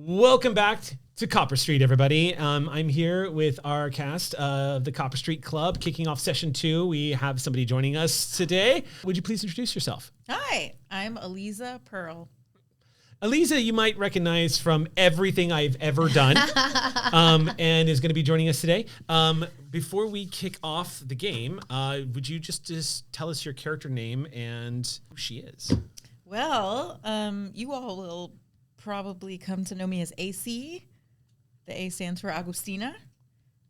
Welcome back to Copper Street, everybody. I'm here with our cast of the Copper Street Club, kicking off session 2. We have somebody joining us today. Would you please introduce yourself? Hi, I'm Aliza Pearl. Aliza, you might recognize from everything I've ever done, and is going to be joining us today. Before we kick off the game, would you just tell us your character name and who she is? Well, you all will probably come to know me as AC. The A stands for Agustina.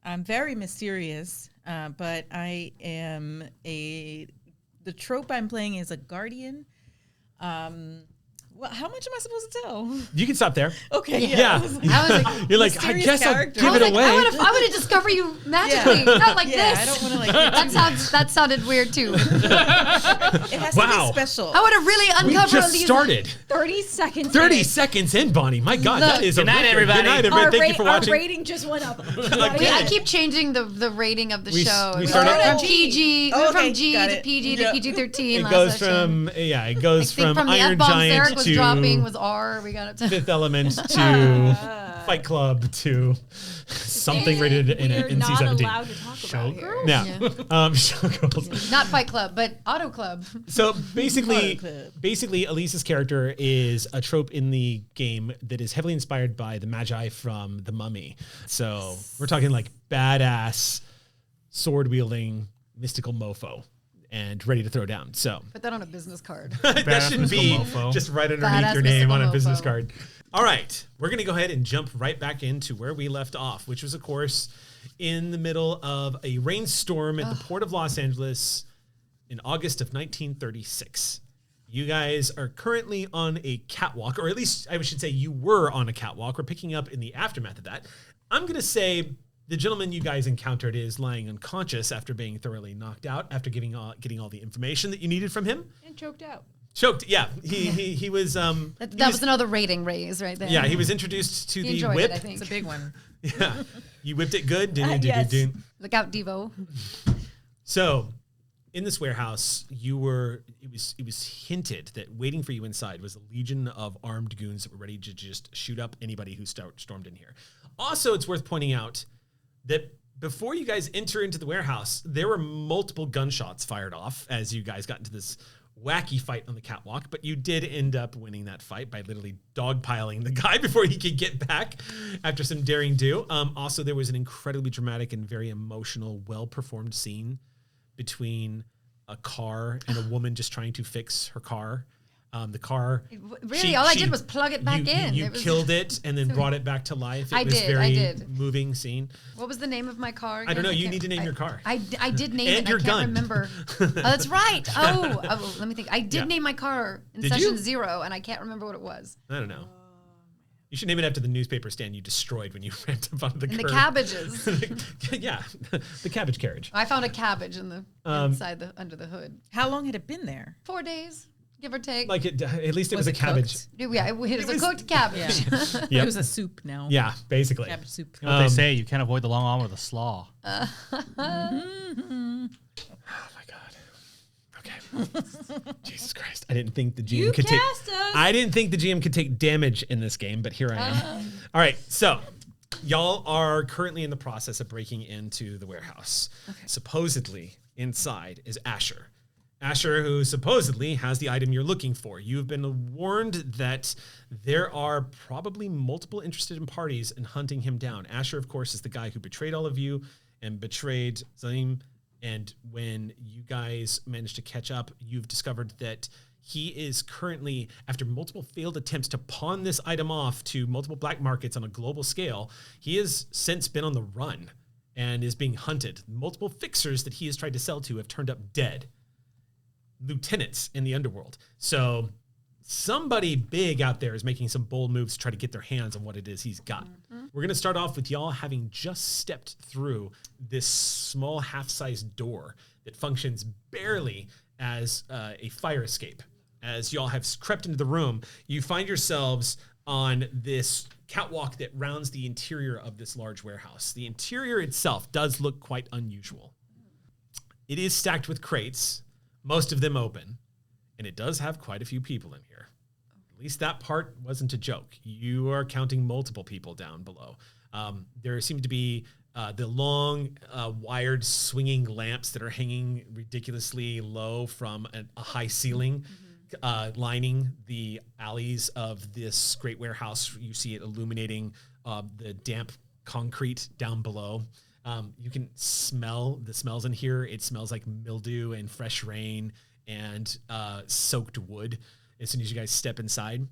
I'm very mysterious, but I am the trope I'm playing is a guardian. Well, how much am I supposed to tell? You can stop there. Okay, yeah. You're like, I guess character. I'll give it away. I want to discover you magically, not like this. I don't want to like. That sounded weird too. It has to be special. I want to really uncover. We just started. 30 seconds. 30 seconds in, Bonnie. My God, that is good night, everybody. Good night, everybody. Thank you for watching. Our rating just went up. I keep changing the rating of the show. We started from PG, from G to PG to PG-13. It goes from from Iron Giant to dropping was R. We got up to Fifth Element to Fight Club to something rated in NC-17. We're not allowed to talk about here. Yeah. Showgirls. Not Fight Club, but Auto Club. So basically, Elisa's character is a trope in the game that is heavily inspired by the Magi from The Mummy. So we're talking like badass, sword-wielding, mystical mofo. And ready to throw down. So put that on a business card. That shouldn't be just right underneath your name on a business card. All right, we're going to go ahead and jump right back into where we left off, which was, of course, in the middle of a rainstorm at the Port of Los Angeles in August of 1936. You guys are currently on a catwalk, or at least I should say you were on a catwalk. We're picking up in the aftermath of that. I'm going to say the gentleman you guys encountered is lying unconscious after being thoroughly knocked out, after getting all the information that you needed from him. And choked out. Choked, yeah. He was... that was another rating raise right there. Yeah, he was introduced to the whip. I think. It's a big one. Yeah. You whipped it good? Yes. Look out, Devo. So, in this warehouse, it was hinted that waiting for you inside was a legion of armed goons that were ready to just shoot up anybody who stormed in here. Also, it's worth pointing out that before you guys enter into the warehouse, there were multiple gunshots fired off as you guys got into this wacky fight on the catwalk, but you did end up winning that fight by literally dogpiling the guy before he could get back after some daring do. Also, there was an incredibly dramatic and very emotional, well-performed scene between a car and a woman just trying to fix her car. The car... Really, all I did was plug it back in. You killed it and then brought it back to life. It was very moving scene. What was the name of my car again? I don't know. You need to name your car. I did name it. Your I can't remember. Oh, that's right. Oh, let me think. I did name my car in session 0, and I can't remember what it was. I don't know. You should name it after the newspaper stand you destroyed when you ran up onto the curb. And the cabbages. Yeah, the cabbage carriage. I found a cabbage in the under the hood. How long had it been there? 4 days. Give or take. Like at least it was a cabbage. Yeah, it was a cooked cabbage. Yeah. Yep. It was a soup now. Yeah, basically. Cabbage soup. You know what they say, you can't avoid the long arm with a slaw. Oh my God. Okay. Jesus Christ. I didn't think the GM could take I didn't think the GM could take damage in this game, but here I am. All right, so y'all are currently in the process of breaking into the warehouse. Okay. Supposedly inside is Asher. Asher, who supposedly has the item you're looking for. You've been warned that there are probably multiple interested parties in hunting him down. Asher, of course, is the guy who betrayed all of you and betrayed Zaim. And when you guys managed to catch up, you've discovered that he is currently, after multiple failed attempts to pawn this item off to multiple black markets on a global scale, he has since been on the run and is being hunted. Multiple fixers that he has tried to sell to have turned up dead. Lieutenants in the underworld. So somebody big out there is making some bold moves to try to get their hands on what it is he's got. We're going to start off with y'all having just stepped through this small half-sized door that functions barely as a fire escape. As y'all have crept into the room, you find yourselves on this catwalk that rounds the interior of this large warehouse. The interior itself does look quite unusual. It is stacked with crates, most of them open, and it does have quite a few people in here. At least that part wasn't a joke. You are counting multiple people down below. There seem to be the long wired swinging lamps that are hanging ridiculously low from a high ceiling, lining the alleys of this great warehouse. You see it illuminating the damp concrete down below. You can smell the smells in here. It smells like mildew and fresh rain and soaked wood. As soon as you guys step inside,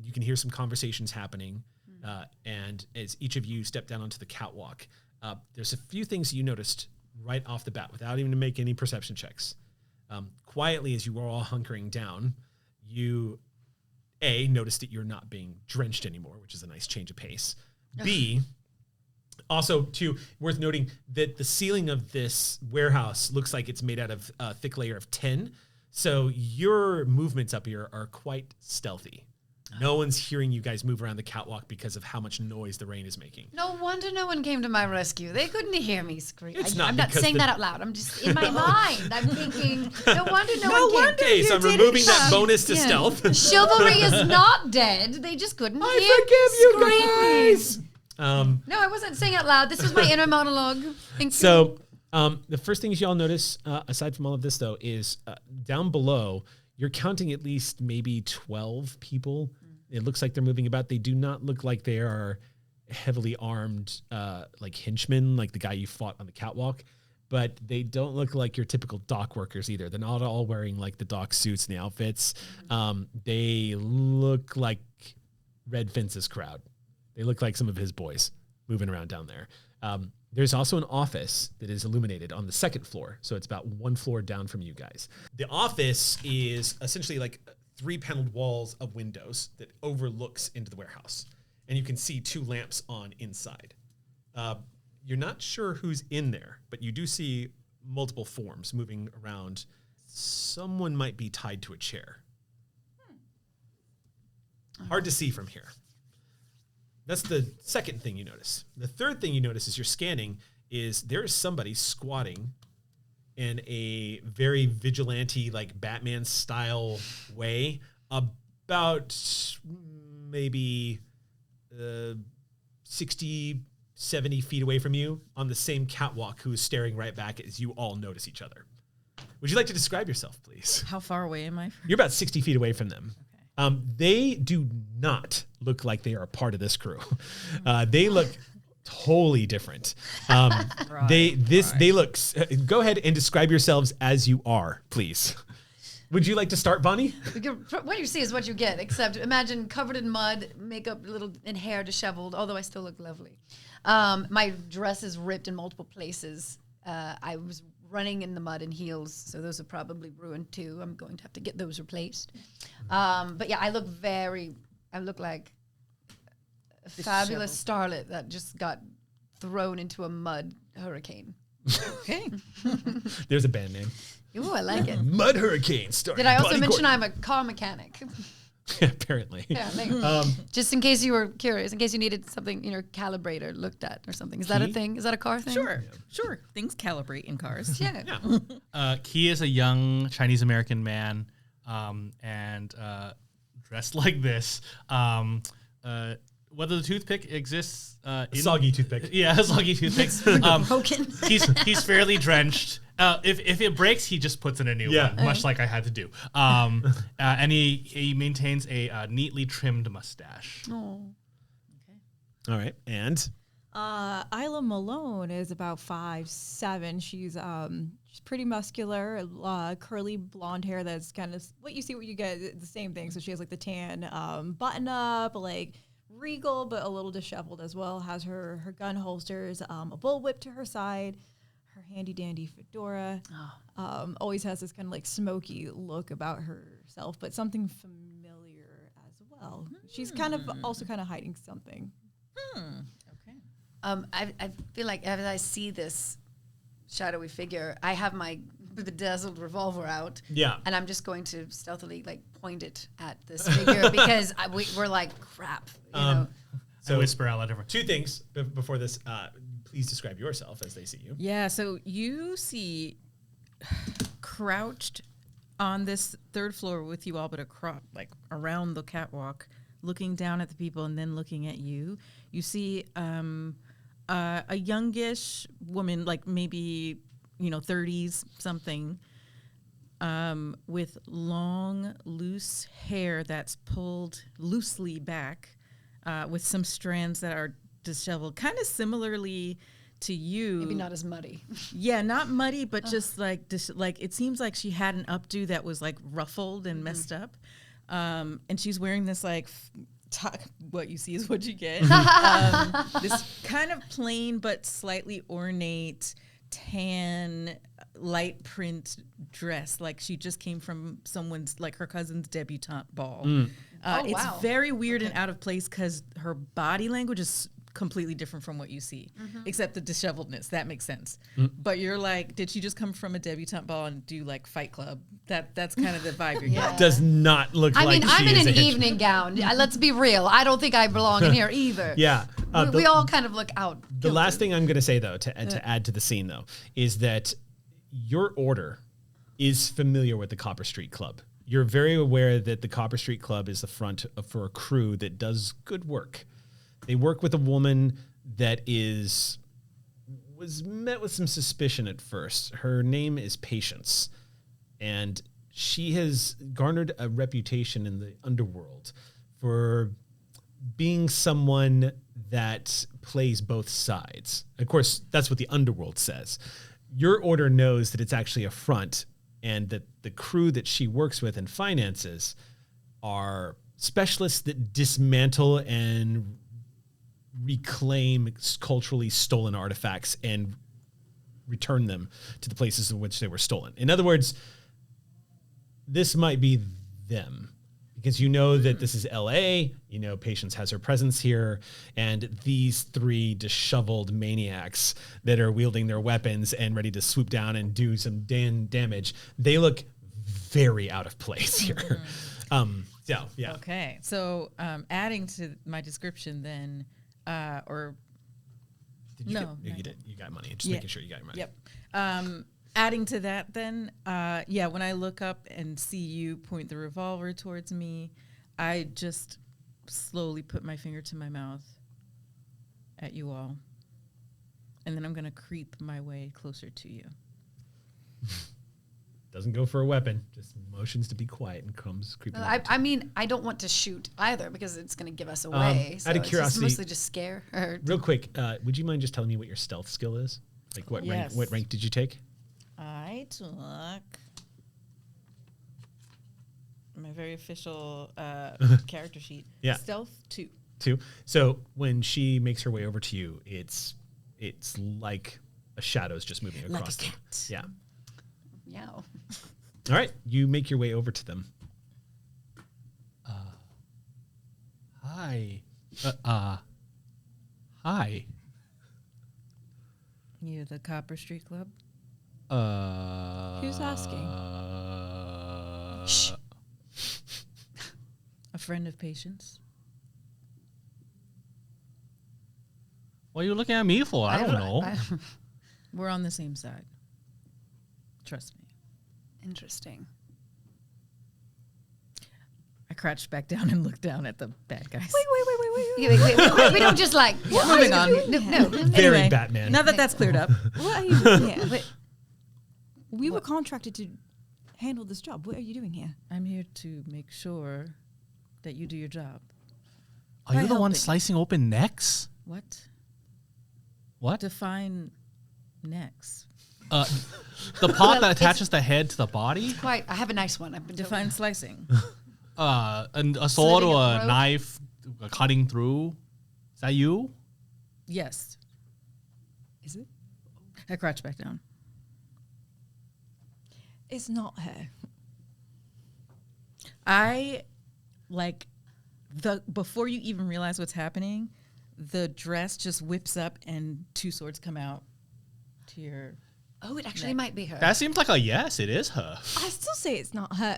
you can hear some conversations happening. And as each of you step down onto the catwalk, there's a few things you noticed right off the bat without even to make any perception checks. Quietly, as you were all hunkering down, you, A, noticed that you're not being drenched anymore, which is a nice change of pace. B, also, too, worth noting that the ceiling of this warehouse looks like it's made out of a thick layer of tin. So your movements up here are quite stealthy. No one's hearing you guys move around the catwalk because of how much noise the rain is making. No wonder no one came to my rescue. They couldn't hear me scream. I'm not because saying that out loud. I'm just in my mind. I'm thinking, no wonder no one came. Okay, so I'm removing that bonus to stealth. Chivalry is not dead. They just couldn't hear I forgive you guys. No, I wasn't saying out loud. This was my inner monologue. So the first things y'all notice, aside from all of this, though, is down below, you're counting at least maybe 12 people. It looks like they're moving about. They do not look like they are heavily armed, like henchmen, like the guy you fought on the catwalk. But they don't look like your typical dock workers either. They're not all wearing like the dock suits and the outfits. They look like Red Fence's crowd. They look like some of his boys moving around down there. There's also an office that is illuminated on the second floor. So it's about one floor down from you guys. The office is essentially like 3 paneled walls of windows that overlooks into the warehouse. And you can see 2 lamps on inside. You're not sure who's in there, but you do see multiple forms moving around. Someone might be tied to a chair. Hard to see from here. That's the second thing you notice. The third thing you notice as you're scanning is there is somebody squatting in a very vigilante, like Batman style way, about maybe 60, 70 feet away from you on the same catwalk, who is staring right back as you all notice each other. Would you like to describe yourself, please? How far away am I? You're about 60 feet away from them. Okay. They do not look like they are a part of this crew. They look totally different. They look. Go ahead and describe yourselves as you are, please. Would you like to start, Bonnie? What you see is what you get, except imagine covered in mud, makeup little and hair disheveled, although I still look lovely. My dress is ripped in multiple places. I was running in the mud in heels, so those are probably ruined too. I'm going to have to get those replaced. But yeah, I look like a fabulous starlet that just got thrown into a mud hurricane. Okay. There's a band name. Ooh, I like it. Mud Hurricane. Did I also mention I'm a car mechanic? Apparently. Yeah, just in case you were curious, in case you needed something, calibrator looked at or something. Is that a thing? Is that a car thing? Sure. Things calibrate in cars. Yeah. Keye is a young Chinese American man, and dressed like this. Whether the toothpick exists, soggy toothpick. Yeah, a soggy toothpick. Broken. He's fairly drenched. If it breaks, he just puts in a new one, much like I had to do. And he maintains a neatly trimmed mustache. Oh, okay. All right, and Isla Malone is about 5'7". She's pretty muscular, curly blonde hair that's kind of what you get, the same thing. So she has like the tan button up, like regal, but a little disheveled as well. Has her gun holsters, a bullwhip to her side, her handy dandy fedora. Always has this kind of like smoky look about herself, but something familiar as well. She's kind of also kind of hiding something. Okay. I feel like as I see this shadowy figure, I have my bedazzled revolver out. Yeah. And I'm just going to stealthily like point it at this figure because we're like, crap. You know? So whisper out loud. Two things before this. Please describe yourself as they see you. Yeah, so you see crouched on this third floor with you all, but like around the catwalk, looking down at the people and then looking at you. You see a youngish woman, like maybe 30s something, with long, loose hair that's pulled loosely back, with some strands that are disheveled, kind of similarly to you. Maybe not as muddy. Yeah, not muddy, but just like it seems like she had an updo that was like ruffled and messed up. And she's wearing this like what you see is what you get. This kind of plain but slightly ornate tan light print dress, like she just came from someone's, like her cousin's debutante ball. It's very weird and out of place because her body language is completely different from what you see, except the disheveledness. That makes sense. But you're like, did she just come from a debutante ball and do like Fight Club? That's kind of the vibe you're getting. Does not look like I'm she in is an a evening gown. Let's be real. I don't think I belong in here either. Yeah. We all kind of look out. The last thing I'm going to say, though, to add to the scene, though, is that your order is familiar with the Copper Street Club. You're very aware that the Copper Street Club is the front for a crew that does good work. They work with a woman that was met with some suspicion at first. Her name is Patience, and she has garnered a reputation in the underworld for being someone that plays both sides. Of course, that's what the underworld says. Your order knows that it's actually a front, and that the crew that she works with and finances are specialists that dismantle and reclaim culturally stolen artifacts and return them to the places in which they were stolen. In other words, this might be them, because you know that this is LA, Patience has her presence here, and these three disheveled maniacs that are wielding their weapons and ready to swoop down and do some damage, they look very out of place here. Yeah. Okay, so adding to my description then, you did. You got money. Just making sure you got your money. Yep. Adding to that then, when I look up and see you point the revolver towards me, I just slowly put my finger to my mouth at you all. And then I'm going to creep my way closer to you. Doesn't go for a weapon, just motions to be quiet and comes creeping. I mean, I don't want to shoot either because it's going to give us away. So out of curiosity, mostly just scare. Real quick, would you mind just telling me what your stealth skill is? Like what rank did you take? I took my very official character sheet. Yeah. Stealth 2. 2. So when she makes her way over to you, it's like a shadow's just moving across. Like a cat. Yeah. Meow. All right, you make your way over to them. Hi. Hi. You the Copper Street Club? Who's asking? Shh. A friend of Patience. What are you looking at me for? I don't know. We're on the same side. Trust me. Interesting. I crouched back down and looked down at the bad guys. Wait. We don't just like. Moving on. No. Very Anyway, Batman. Now that that's cleared up. What are you doing here? We were contracted to handle this job. What are you doing here? I'm here to make sure that you do your job. Are you By the one helping. slicing open necks? What? What? Define necks. The part that attaches the head to the body? Quite. I have a nice one. I've been Define slicing. And a sword Slitting or a a throat? knife cutting through. Is that you? Yes. Is it? I crouch back down. It's not her. I before you even realize what's happening, the dress just whips up and 2 swords come out to your. Oh, it actually might be her. That seems like a yes. It is her. I still say it's not her.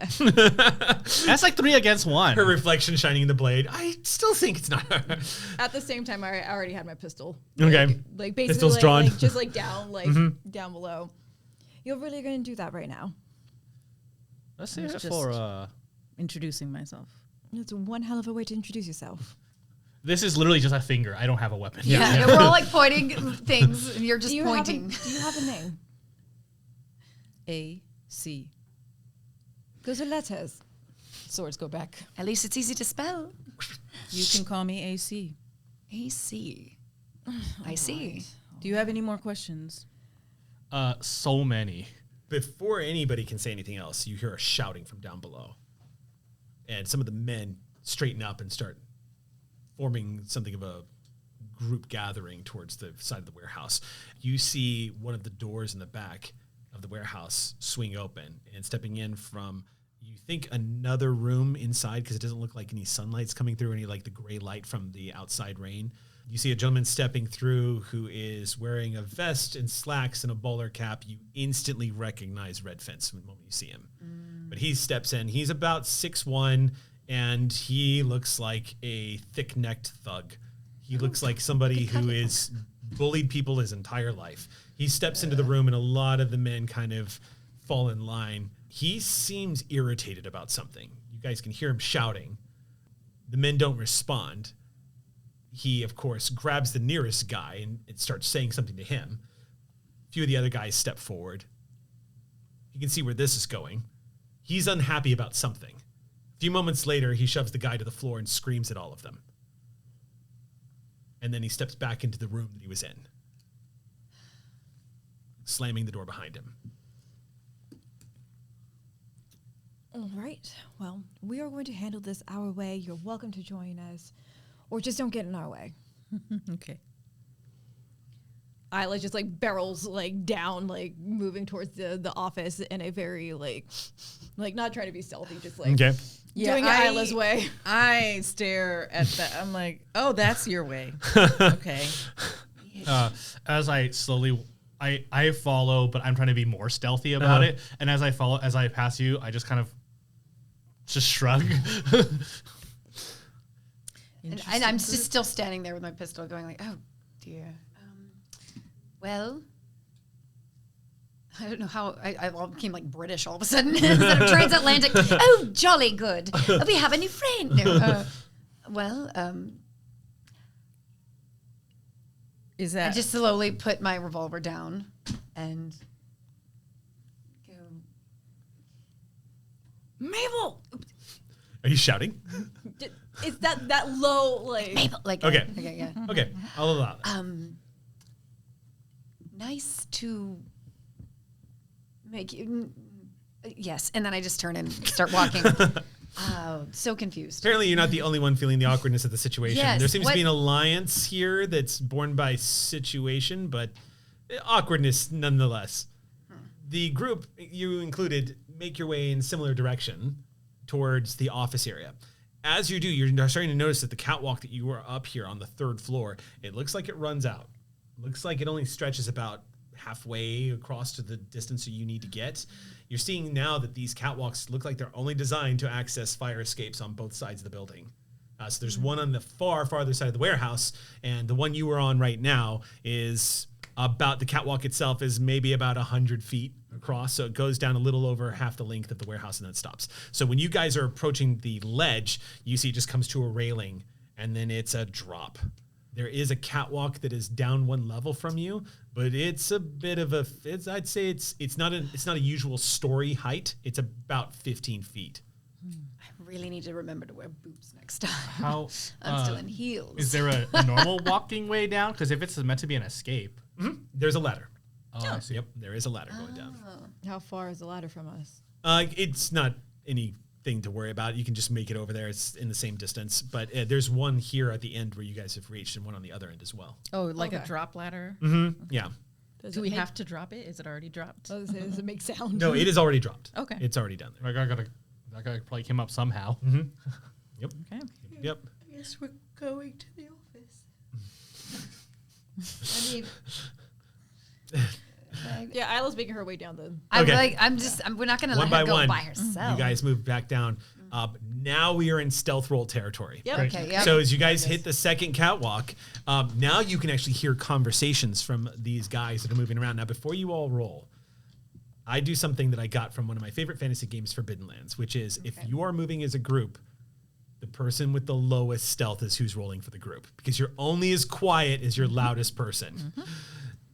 That's like 3 against 1. Her reflection shining in the blade. I still think it's not her. At the same time, I already had my pistol. Okay. Like basically, Pistol's drawn. just down, down below. You're really going to do that right now? Let's see It's it just- for. Introducing myself. It's one hell of a way to introduce yourself. This is literally just a finger. I don't have a weapon. Yeah, we're all like pointing things, and you're just Do you pointing. do you have a name? AC. Those are letters. Swords go back. At least it's easy to spell. You can call me AC. AC. I see. Do you have any more questions? So many. Before anybody can say anything else, you hear a shouting from down below. And some of the men straighten up and start forming something of a group gathering towards the side of the warehouse. You see one of the doors in the back of the warehouse swing open, and stepping in from, you think, another room inside, because it doesn't look like any sunlight's coming through, any like the gray light from the outside rain. You see a gentleman stepping through who is wearing a vest and slacks and a bowler cap. You instantly recognize Red Fence the moment you see him. But he steps in. He's about 6'1", and he looks like a thick-necked thug. He looks like somebody who is bullied people his entire life. He steps into the room, and a lot of the men kind of fall in line. He seems irritated about something. You guys can hear him shouting. The men don't respond. He, of course, grabs the nearest guy and starts saying something to him. A few of the other guys step forward. You can see where this is going. He's unhappy about something. A few moments later, he shoves the guy to the floor and screams at all of them. And then he steps back into the room that he was in, slamming the door behind him. All right. Well, we are going to handle this our way. You're welcome to join us, or just don't get in our way. Okay. Isla just barrels down, moving towards the office in a very not trying to be stealthy, just Okay. doing it Isla's way. I stare at that. I'm like, oh, that's your way. Okay. As I slowly, I follow, but I'm trying to be more stealthy about it. And as I pass you, I just kind of just shrug. And I'm just still standing there with my pistol going oh, dear. Well, I don't know how I became British all of a sudden instead of transatlantic. Oh, jolly good. We have a new friend. No, Is that I just slowly put my revolver down and go, Mabel! Are you shouting? It's that low, Mabel, Okay. Okay, yeah. Okay, I'll allow that. Nice to make you. Yes, and then I just turn and start walking. Oh, so confused. Apparently, you're not the only one feeling the awkwardness of the situation. Yes, There seems to be an alliance here that's born by situation, but awkwardness nonetheless. The group you included make your way in similar direction towards the office area. As you do, you're starting to notice that the catwalk that you were up here on the 3rd floor, it looks like it runs out. Looks like it only stretches about halfway across to the distance that you need to get. You're seeing now that these catwalks look like they're only designed to access fire escapes on both sides of the building. So there's one on the farther side of the warehouse, and the one you were on right now is about, the catwalk itself is maybe about 100 feet across, so it goes down a little over half the length of the warehouse and then stops. So when you guys are approaching the ledge, you see it just comes to a railing, and then it's a drop. There is a catwalk that is down one level from you, but it's a bit of I'd say it's not a usual story height. It's about 15 feet. I really need to remember to wear boots next time. How I'm still in heels. Is there a normal walking way down? Because if it's meant to be an escape, There's a ladder. oh, I see. Yep, there is a ladder going down. How far is the ladder from us? It's not any thing to worry about. You can just make it over there. It's in the same distance. But there's one here at the end where you guys have reached and one on the other end as well. Oh, like a drop ladder? Mm-hmm. Yeah. Do we have to drop it? Is it already dropped? Does it make sound? No, it is already dropped. Okay. It's already done there. That guy probably came up somehow. Mm-hmm. Yep. Okay. Yep. I guess we're going to the office. I mean, Yeah, Isla's making her way down the. we're not going to One let her by go one, by herself. you guys move back down. Now we are in stealth roll territory. Yep. Okay, yep. So as you guys hit the second catwalk, now you can actually hear conversations from these guys that are moving around. Now, before you all roll, I do something that I got from one of my favorite fantasy games, Forbidden Lands, which is if you are moving as a group, the person with the lowest stealth is who's rolling for the group, because you're only as quiet as your loudest person.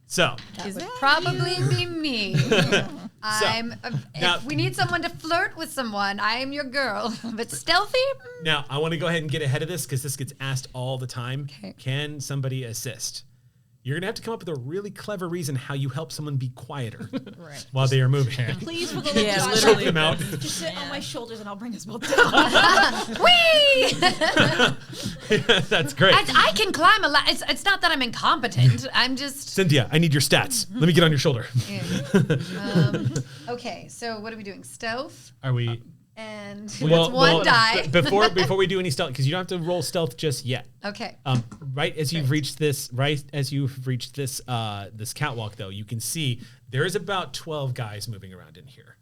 So That would probably be me. If we need someone to flirt with someone, I am your girl. But stealthy? now I want to go ahead and get ahead of this because this gets asked all the time. Okay. Can somebody assist? You're going to have to come up with a really clever reason how you help someone be quieter while they are moving. Please, for the love Yeah, of God, Choke them out. just sit on my shoulders and I'll bring us both down. Whee! That's great. I can climb a ladder. It's not that I'm incompetent. I'm just... Cynthia, I need your stats. Let me get on your shoulder. Okay, so what are we doing? Stealth? Are we? And it's one die. Before we do any stealth, because you don't have to roll stealth just yet. Okay. Right as you've reached this, this catwalk, though, you can see there's about 12 guys moving around in here,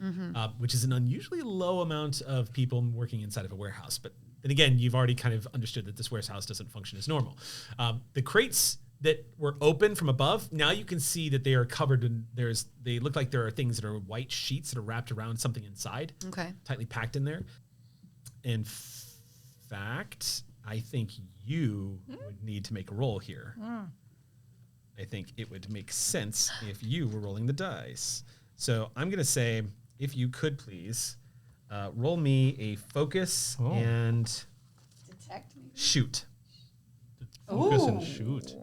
which is an unusually low amount of people working inside of a warehouse. But then again, you've already kind of understood that this warehouse doesn't function as normal. The crates that were open from above, now you can see that they are covered in, they look like there are things that are white sheets that are wrapped around something inside. Okay. Tightly packed in there. In fact, I think you would need to make a roll here. I think it would make sense if you were rolling the dice. So I'm going to say, if you could please, roll me a focus and Detect me. shoot. Focus and shoot.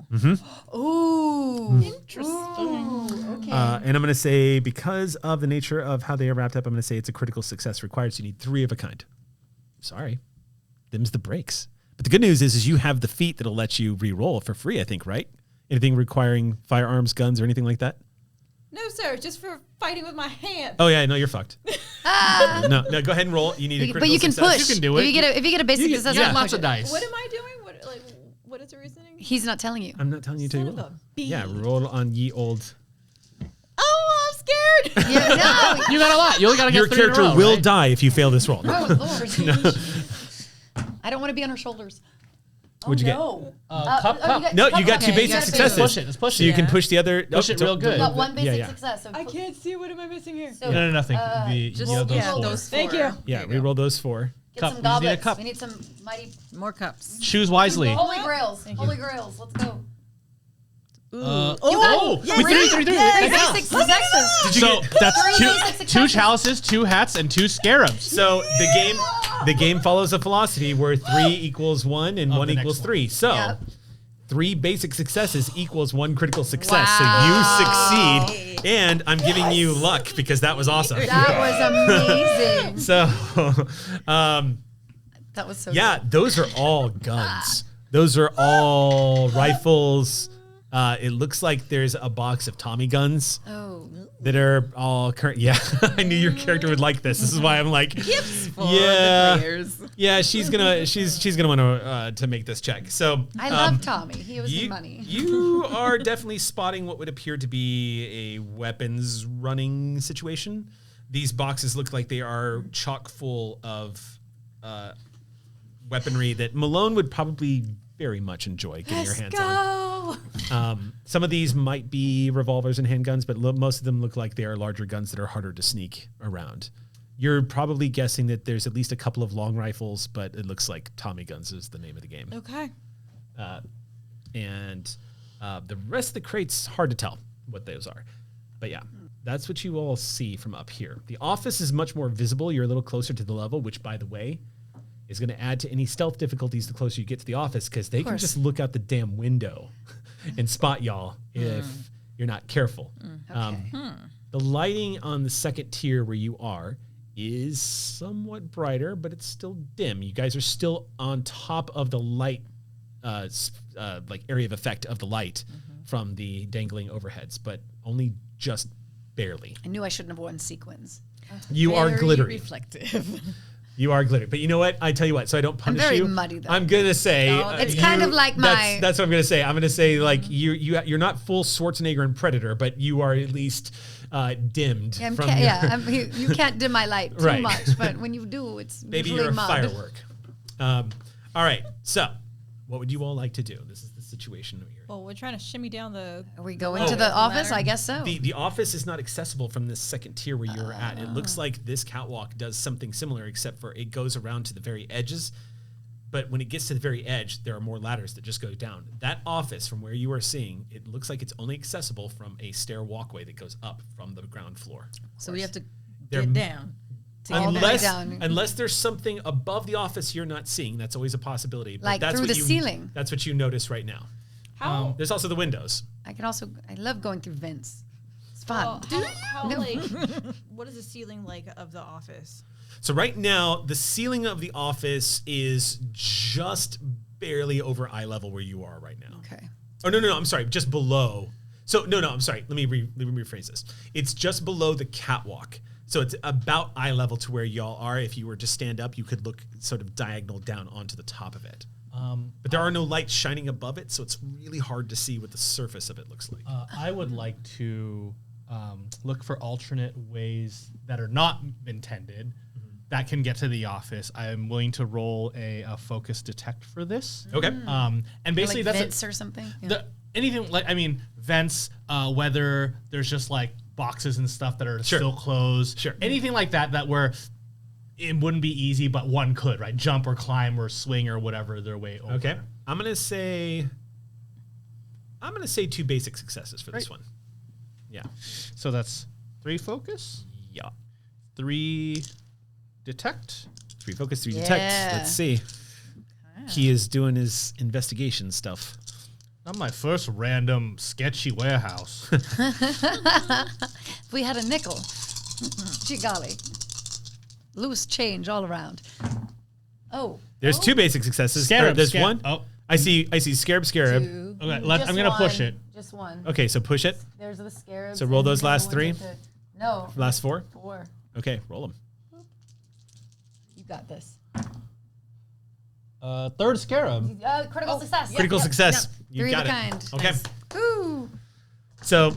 Ooh. Interesting. Okay. And I'm going to say, because of the nature of how they are wrapped up, I'm going to say it's a critical success required, so you need 3 of a kind. Sorry. Them's the breaks. But the good news is you have the feat that'll let you re-roll for free, I think, right? Anything requiring firearms, guns, or anything like that? No, sir, just for fighting with my hands. Oh, yeah, no, you're fucked. No, go ahead and roll. You need a critical But you can success. push. You can do it. If you get a basic success, Yeah, I'll lots push of it. dice. What am I doing? What is the reasoning? He's not telling you. I'm not telling you to Son roll. of a bee. Yeah, roll on ye old. Oh, I'm scared. Yeah, no. You got a lot. You only got to get Your 3 in a character row, will right? die if you fail this roll. Oh, Lord. I don't want to be on her shoulders. What'd you get? No. Cup. No, you got 2 Okay, basic you got successes. Push it. Let's push So it. you can push the other. Push it real good. Got one basic Yeah. success. So I can't see. What am I missing here? So, No, nothing. Just Those four. those 4. Thank you. Yeah, re-roll those 4. get Cup. some We just need a goblets. cup. We need some mighty More cups. Choose wisely. holy grails. Holy grails. Let's go. Oh, Yes. we 3. Basic successes. Did you So get? that's Three basic 2 successes. chalices, 2 hats, and 2 scarabs. So the game follows a philosophy where 3 equals 1 and 1 the next equals one. 3. So Yep. 3 basic successes equals 1 critical success. Wow. So you succeed, and I'm giving you luck because that was awesome. That was amazing. So, That was so yeah, good. those are all guns. Those are all rifles. It looks like there's a box of Tommy guns Oh. that are all current. Yeah, I knew your character would like this. This is why I'm like, Gifts for Yeah. the players. yeah, she's gonna want to make this check. So I love Tommy. He owes me you, money. you are definitely spotting what would appear to be a weapons running situation. These boxes look like they are chock full of weaponry that Malone would probably very much enjoy getting your hands on. Some of these might be revolvers and handguns, but most of them look like they are larger guns that are harder to sneak around. You're probably guessing that there's at least a couple of long rifles, but it looks like Tommy guns is the name of the game. Okay. And the rest of the crates, hard to tell what those are. But yeah, that's what you all see from up here. The office is much more visible. You're a little closer to the level, which, by the way, is going to add to any stealth difficulties the closer you get to the office, because they can just look out the damn window and spot y'all if you're not careful. The lighting on the second tier where you are is somewhat brighter, but it's still dim. You guys are still on top of the light, like area of effect of the light from the dangling overheads, but only just barely. I knew I shouldn't have worn sequins. You are glittery. Reflective. You are glittery. But you know what? I tell you what, so I don't punish you. I'm very muddy, though. I'm going to say... it's kind of like my... That's what I'm going to say. I'm going to say, like, you're not full Schwarzenegger and Predator, but you are at least dimmed. You can't dim my light too Right. much, but when you do, it's Maybe usually you're a mud. firework. All right, so what would you all like to do? This is the situation we're in. Well, we're trying to shimmy down the. Are we going to the office? I guess so. The office is not accessible from this second tier where you're at. It looks like this catwalk does something similar, except for it goes around to the very edges. But when it gets to the very edge, there are more ladders that just go down. That office, from where you are seeing, it looks like it's only accessible from a stair walkway that goes up from the ground floor. So we have to They're- get down. Unless there's something above the office you're not seeing, that's always a possibility. But Like that's through what the ceiling. That's what you notice right now. How? There's also the windows. I love going through vents. It's fun. How No. like, what is the ceiling like of the office? So right now, the ceiling of the office is just barely over eye level where you are right now. Okay. Oh, no, I'm sorry, just below. So, no, I'm sorry. Let me rephrase this. It's just below the catwalk. So it's about eye level to where y'all are. If you were to stand up, you could look sort of diagonal down onto the top of it. But there are no lights shining above it, so it's really hard to see what the surface of it looks like. I would like to look for alternate ways that are not intended that can get to the office. I am willing to roll a focus detect for this. Okay. And basically like that's vents or something. Yeah. anything like vents, whether there's just like boxes and stuff that are still closed. Sure. Anything like that where it wouldn't be easy, but one could, right? Jump or climb or swing or whatever their way over. Okay. I'm gonna say 2 basic successes for this one. Yeah. So that's 3 focus, Yeah. 3 detect. 3 focus, 3 detect. Let's see. He is doing his investigation stuff. Not my first random sketchy warehouse. If we had a nickel. Gee golly. Loose change all around. Oh. There's 2 basic successes. Scarab, There's scarab. one. Oh. I see scarab. 2. Okay, I'm gonna push it. Just one. Okay, so push it. There's the scarabs. So roll and those the last ones 3? with the- No. Last 4? 4. Okay, roll them. You got this. Third scarab. Critical success. Critical success. You 3 got of it. the kind. Okay. Nice. Ooh. So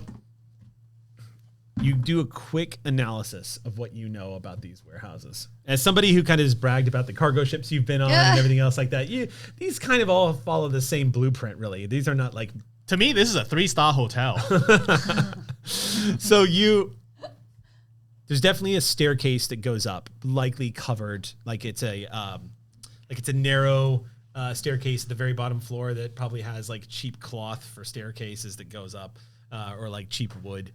you do a quick analysis of what you know about these warehouses. As somebody who kind of has bragged about the cargo ships you've been on and everything else like that, these kind of all follow the same blueprint, really. These are not like... To me, this is a 3-star hotel. So there's definitely a staircase that goes up, likely covered, like it's a narrow staircase at the very bottom floor that probably has like cheap cloth for staircases that goes up, or like cheap wood.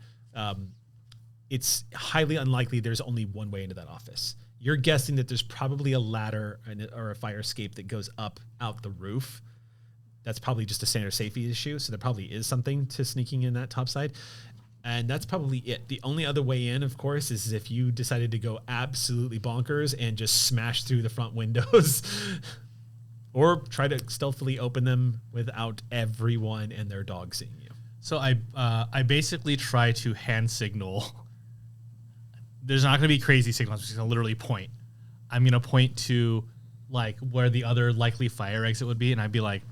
It's highly unlikely there's only one way into that office. You're guessing that there's probably a ladder or a fire escape that goes up out the roof. That's probably just a standard safety issue. So there probably is something to sneaking in that top side. And that's probably it. The only other way in, of course, is if you decided to go absolutely bonkers and just smash through the front windows or try to stealthily open them without everyone and their dog seeing you. So I basically try to hand signal. There's not going to be crazy signals. I'm just going to literally point. I'm going to point to like where the other likely fire exit would be, and I'd be like,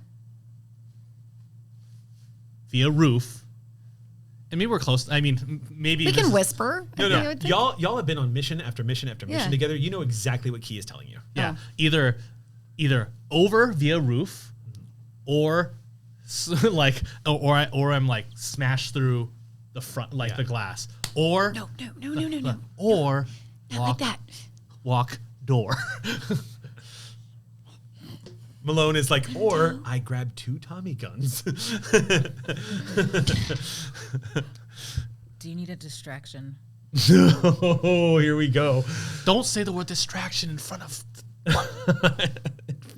via roof. And maybe we're close. I mean, maybe We can whisper. No. Y'all have been on mission after mission after mission Yeah. together. You know exactly what Key is telling you. Yeah, either over via roof, or like, or I'm like smashed through the front, like the glass, or No. or Not walk, like that. walk door. Malone is like, or I grabbed 2 Tommy guns. Do you need a distraction? Oh, here we go. Don't say the word distraction in front of.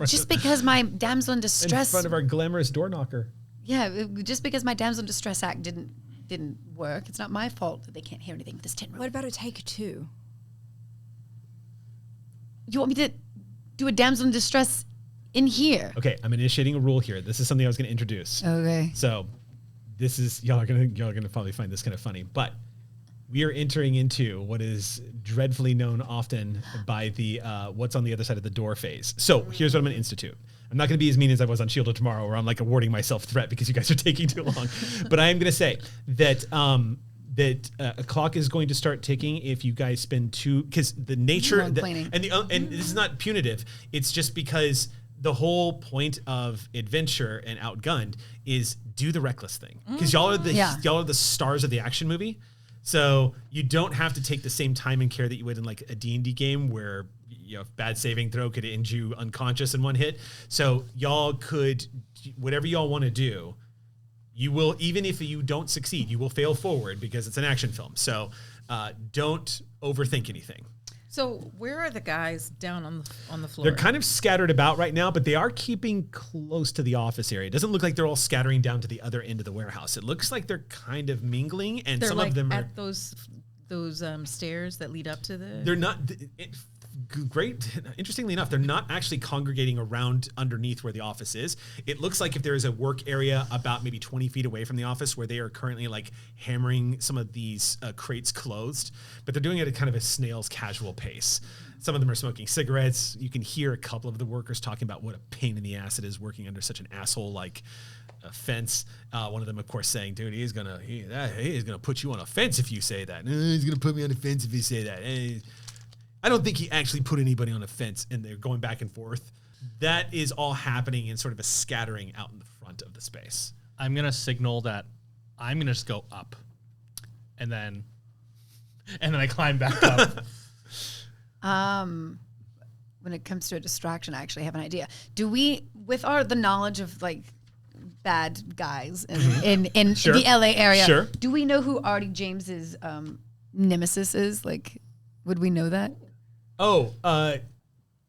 Just because my damsel in In distress. front of our glamorous door knocker. Yeah, just because my damsel in distress act didn't work, it's not my fault that they can't hear anything with this tin roof. What about a take 2? You want me to do a damsel in distress in here? Okay, I'm initiating a rule here. This is something I was going to introduce. Okay. So this is y'all are gonna probably find this kind of funny, but we are entering into what is dreadfully known often by the what's on the other side of the door phase. So here's what I'm going to institute. I'm not going to be as mean as I was on Shielded Tomorrow, where I'm like awarding myself threat because you guys are taking too long. But I am going to say that a clock is going to start ticking if you guys spend because the nature and this is not punitive. It's just because the whole point of Adventure and Outgunned is do the reckless thing, because y'all are the stars of the action movie. So you don't have to take the same time and care that you would in like a D&D game where bad saving throw could end you unconscious in one hit. So y'all could, whatever y'all want to do, you will, even if you don't succeed, you will fail forward because it's an action film. So don't overthink anything. So where are the guys down on the floor? They're kind of scattered about right now, but they are keeping close to the office area. It doesn't look like they're all scattering down to the other end of the warehouse. It looks like they're kind of mingling, and they're some like of them are at those stairs that lead up to the. They're not. Great. Interestingly enough, they're not actually congregating around underneath where the office is. It looks like if there is a work area about maybe 20 feet away from the office where they are currently like hammering some of these crates closed, but they're doing it at kind of a snail's casual pace. Some of them are smoking cigarettes. You can hear a couple of the workers talking about what a pain in the ass it is working under such an asshole like a fence. One of them, of course, saying, "Dude, he's gonna put you on a fence if you say that. He's gonna put me on a fence if you say that." I don't think he actually put anybody on a fence, and they're going back and forth. That is all happening in sort of a scattering out in the front of the space. I'm going to signal that I'm going to just go up. And then I climb back up. When it comes to a distraction, I actually have an idea. Do we, with the knowledge of like bad guys in Sure. the LA area, Sure. do we know who Artie James's nemesis is? Like, would we know that? Oh,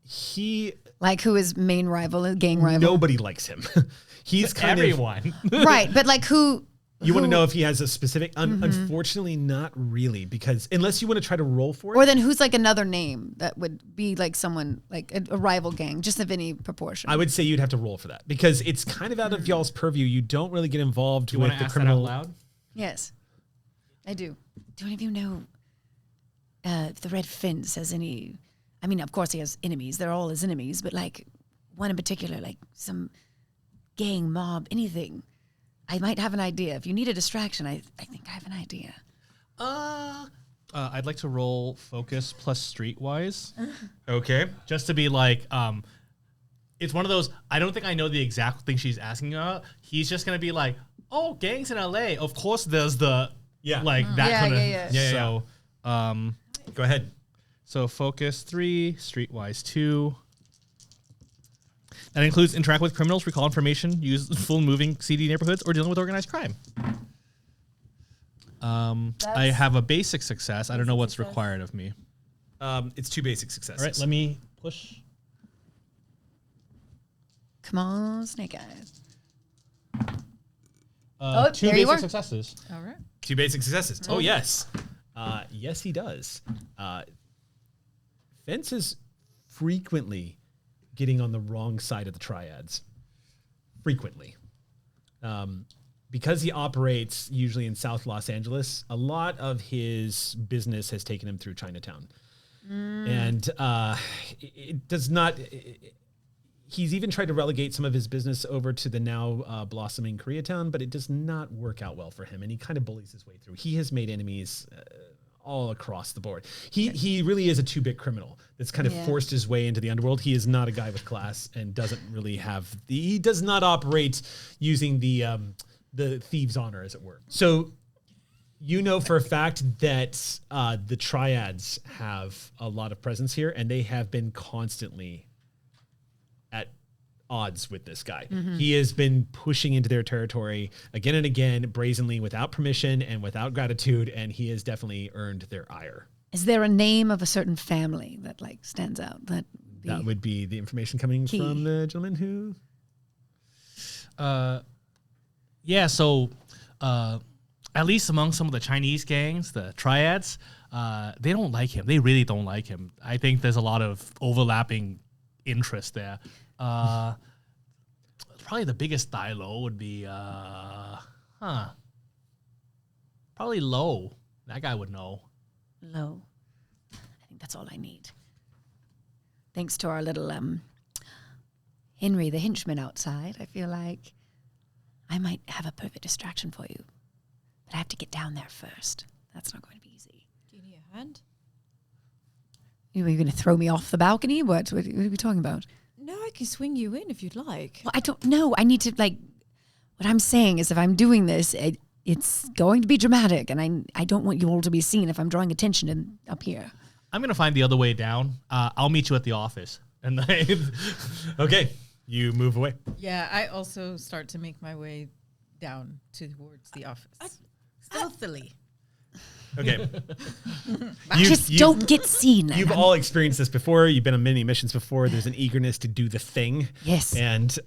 he... Like, who his main rival, gang rival? Nobody likes him. He's kind everyone. Right, but like who... You want to know if he has a specific... Unfortunately, not really, because unless you want to try to roll for it... Or then who's like another name that would be like someone, like a rival gang, just of any proportion? I would say you'd have to roll for that, because it's kind of out of y'all's purview. You don't really get involved with the criminal... That out loud? Yes, I do. Do any of you know if the Red Fence has any... I mean, of course he has enemies. They're all his enemies, but like one in particular, like some gang, mob, anything. I might have an idea. If you need a distraction, I think I have an idea. I'd like to roll focus plus streetwise. Okay. Just to be like, it's one of those, I don't think I know the exact thing she's asking about. He's just going to be like, oh, gangs in LA. Of course there's the, like that kind of. Yeah. So, Go ahead. So focus 3, streetwise 2. That includes interact with criminals, recall information, use full moving seedy neighborhoods, or dealing with organized crime. I have a basic success. I don't know what's required of me. It's 2 basic successes. All right, let me push. Come on, Snake Eyes. 2 there you basic are. successes. All right. 2 basic successes. Oh, yes. Yes, he does. Fence is frequently getting on the wrong side of the triads. Frequently. Because he operates usually in South Los Angeles, a lot of his business has taken him through Chinatown. And it does not... He's even tried to relegate some of his business over to the now blossoming Koreatown, but it does not work out well for him, and he kind of bullies his way through. He has made enemies all across the board. He really is a 2-bit criminal that's kind of forced his way into the underworld. He is not a guy with class and doesn't really have he does not operate using the thieves' honor, as it were. So you know for a fact that the triads have a lot of presence here, and they have been constantly at odds with this guy. He has been pushing into their territory again and again, brazenly, without permission and without gratitude, and he has definitely earned their ire. Is there a name of a certain family that like stands out? That would be the information coming from the gentleman who... Yeah, so at least among some of the Chinese gangs, the triads, they don't like him. They really don't like him. I think there's a lot of overlapping interest there. Probably the biggest die low would be, probably Low. That guy would know. Low. I think that's all I need. Thanks to our little Henry, the henchman outside, I feel like I might have a perfect distraction for you. But I have to get down there first. That's not going to be easy. Do you need a hand? Are you going to throw me off the balcony? What are we talking about? No, I can swing you in if you'd like. Well, I don't know. I need to, what I'm saying is if I'm doing this, it's going to be dramatic, and I don't want you all to be seen if I'm drawing attention up here. I'm going to find the other way down. I'll meet you at the office. And Okay, you move away. Yeah, I also start to make my way down towards the office. Stealthily. Okay. Don't get seen. You've all experienced this before. You've been on many missions before. There's an eagerness to do the thing. Yes. And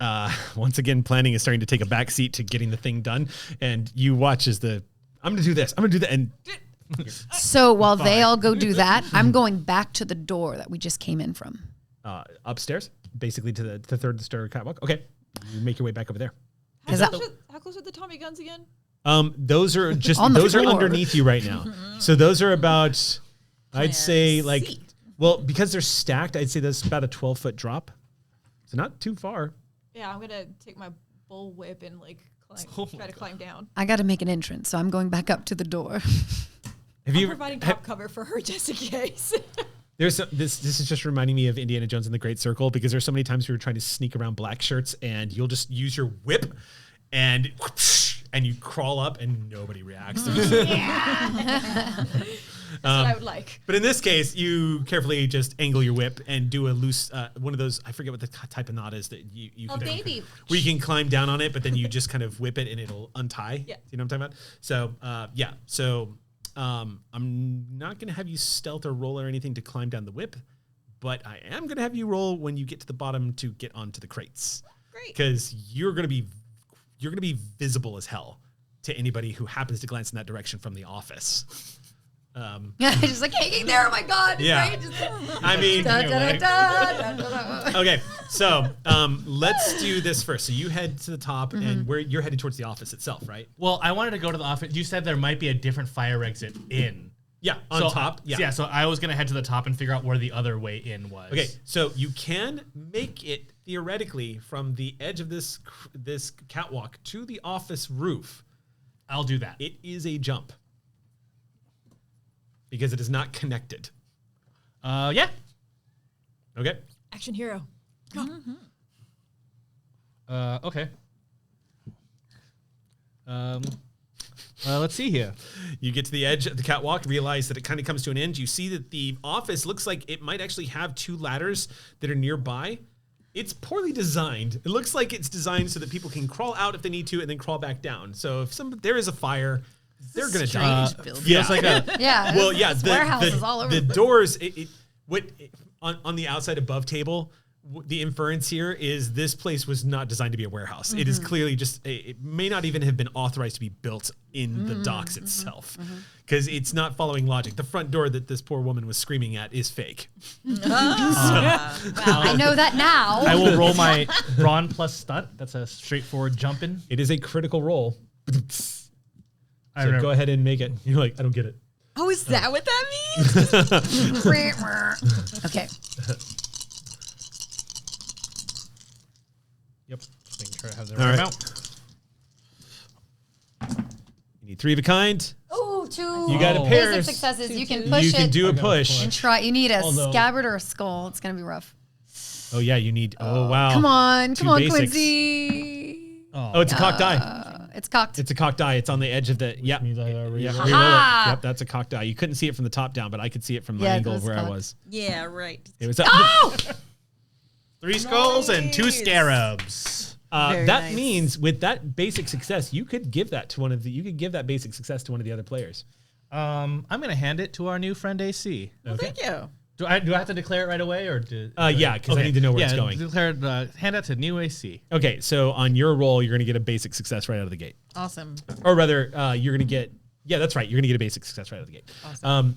once again, planning is starting to take a backseat to getting the thing done. And you watch as I'm going to do this. I'm going to do that. And So while they all go do that, I'm going back to the door that we just came in from. Upstairs, basically to the third story catwalk. Okay. You make your way back over there. How close are the Tommy guns again? Those are just On the those are floor. underneath you right now. So those are about, I'd say because they're stacked, I'd say that's about a 12-foot drop. So not too far. Yeah, I'm gonna take my bullwhip and try to climb down. I got to make an entrance, so I'm going back up to the door. I'm providing top cover for her just in case. This is just reminding me of Indiana Jones and the Great Circle, because there's so many times we were trying to sneak around black shirts and you'll just use your whip and you crawl up and nobody reacts. That's what I would like. But in this case, you carefully just angle your whip and do a loose, one of those, I forget what the type of knot is that you can do. Baby. Where you can climb down on it, but then you just kind of whip it and it'll untie. Yeah. You know what I'm talking about? So, I'm not going to have you stealth or roll or anything to climb down the whip, but I am going to have you roll when you get to the bottom to get onto the crates. Great. Because you're going to be visible as hell to anybody who happens to glance in that direction from the office. Just hanging there. Oh my God. Yeah. Right? I mean, Da, da, da, da, da. okay, so let's do this first. So you head to the top, and you're headed towards the office itself, right? well, I wanted to go to the office. You said there might be a different fire exit in. Yeah, on top. Yeah, so I was going to head to the top and figure out where the other way in was. Okay, so you can make it theoretically from the edge of this catwalk to the office roof. I'll do that. It is a jump because it is not connected. Yeah. Okay. Action hero. Okay. Let's see here. You get to the edge of the catwalk, realize that it kind of comes to an end. You see that the office looks like it might actually have two ladders that are nearby. It's poorly designed. It looks like it's designed so that people can crawl out if they need to and then crawl back down. So if there is a fire, they're going to die. Feels like a Yeah. Well, yeah, warehouses all over. the doors. On the outside above table, the inference here is this place was not designed to be a warehouse. It is clearly just. It may not even have been authorized to be built in the docks itself, because it's not following logic. The front door that this poor woman was screaming at is fake. I know that now. I will roll my brawn plus stunt. That's a straightforward jump in. It is a critical roll. So remember. go ahead and make it. You're like, I don't get it. Oh, is that what that means? Okay. Yep. Just making sure I have the All right right. amount. You need 3 of a kind. Oh, 2. You got a basic pairs. successes. You can push You can it do a I got a push. and try. You need a Although- scabbard or a skull. It's gonna be rough. Oh yeah, you need. Oh wow. Come on, Two come on, basics. Quincy. Oh, it's a cocked die. It's cocked. It's a cocked die. It's on the edge of the. Yeah. Means I gotta Yeah, reroll. reroll Ha! it. Yep, that's a cocked die. You couldn't see it from the top down, but I could see it from my Yeah, it angle was where I cocked. was. Yeah, right. It was up. Oh! 3 skulls and 2 scarabs. Very That nice. means with that basic success, you could give that to one of the. You could give that basic success to one of the other players. I'm gonna hand it to our new friend AC. Well, thank you. Do I have to declare it right away or Yeah, because I need to know where it's going. Declare hand it to new AC. Okay, so on your roll, you're going to get a basic success right out of the gate, Awesome. or rather, you're going to get. Yeah, that's right. You're going to get a basic success right out of the gate. Awesome.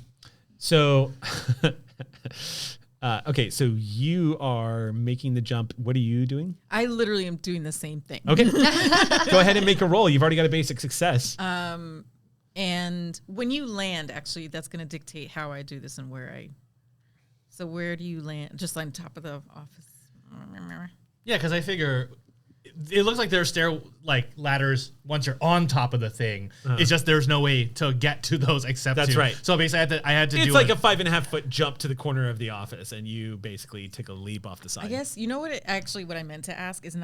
So, okay, so you are making the jump. What are you doing? I literally am doing the same thing. Okay. Go ahead and make a roll. You've already got a basic success. And when you land, actually, that's going to dictate how I do this and where I. So where do you land? Just on top of the office. Yeah, because I figure it looks like there's ladders once you're on top of the thing. It's just there's no way to get to those except That's right. So basically, I had to do it's like a 5.5 foot jump to the corner of the office, and you basically take a leap off the side. I guess you know what? What I meant to ask is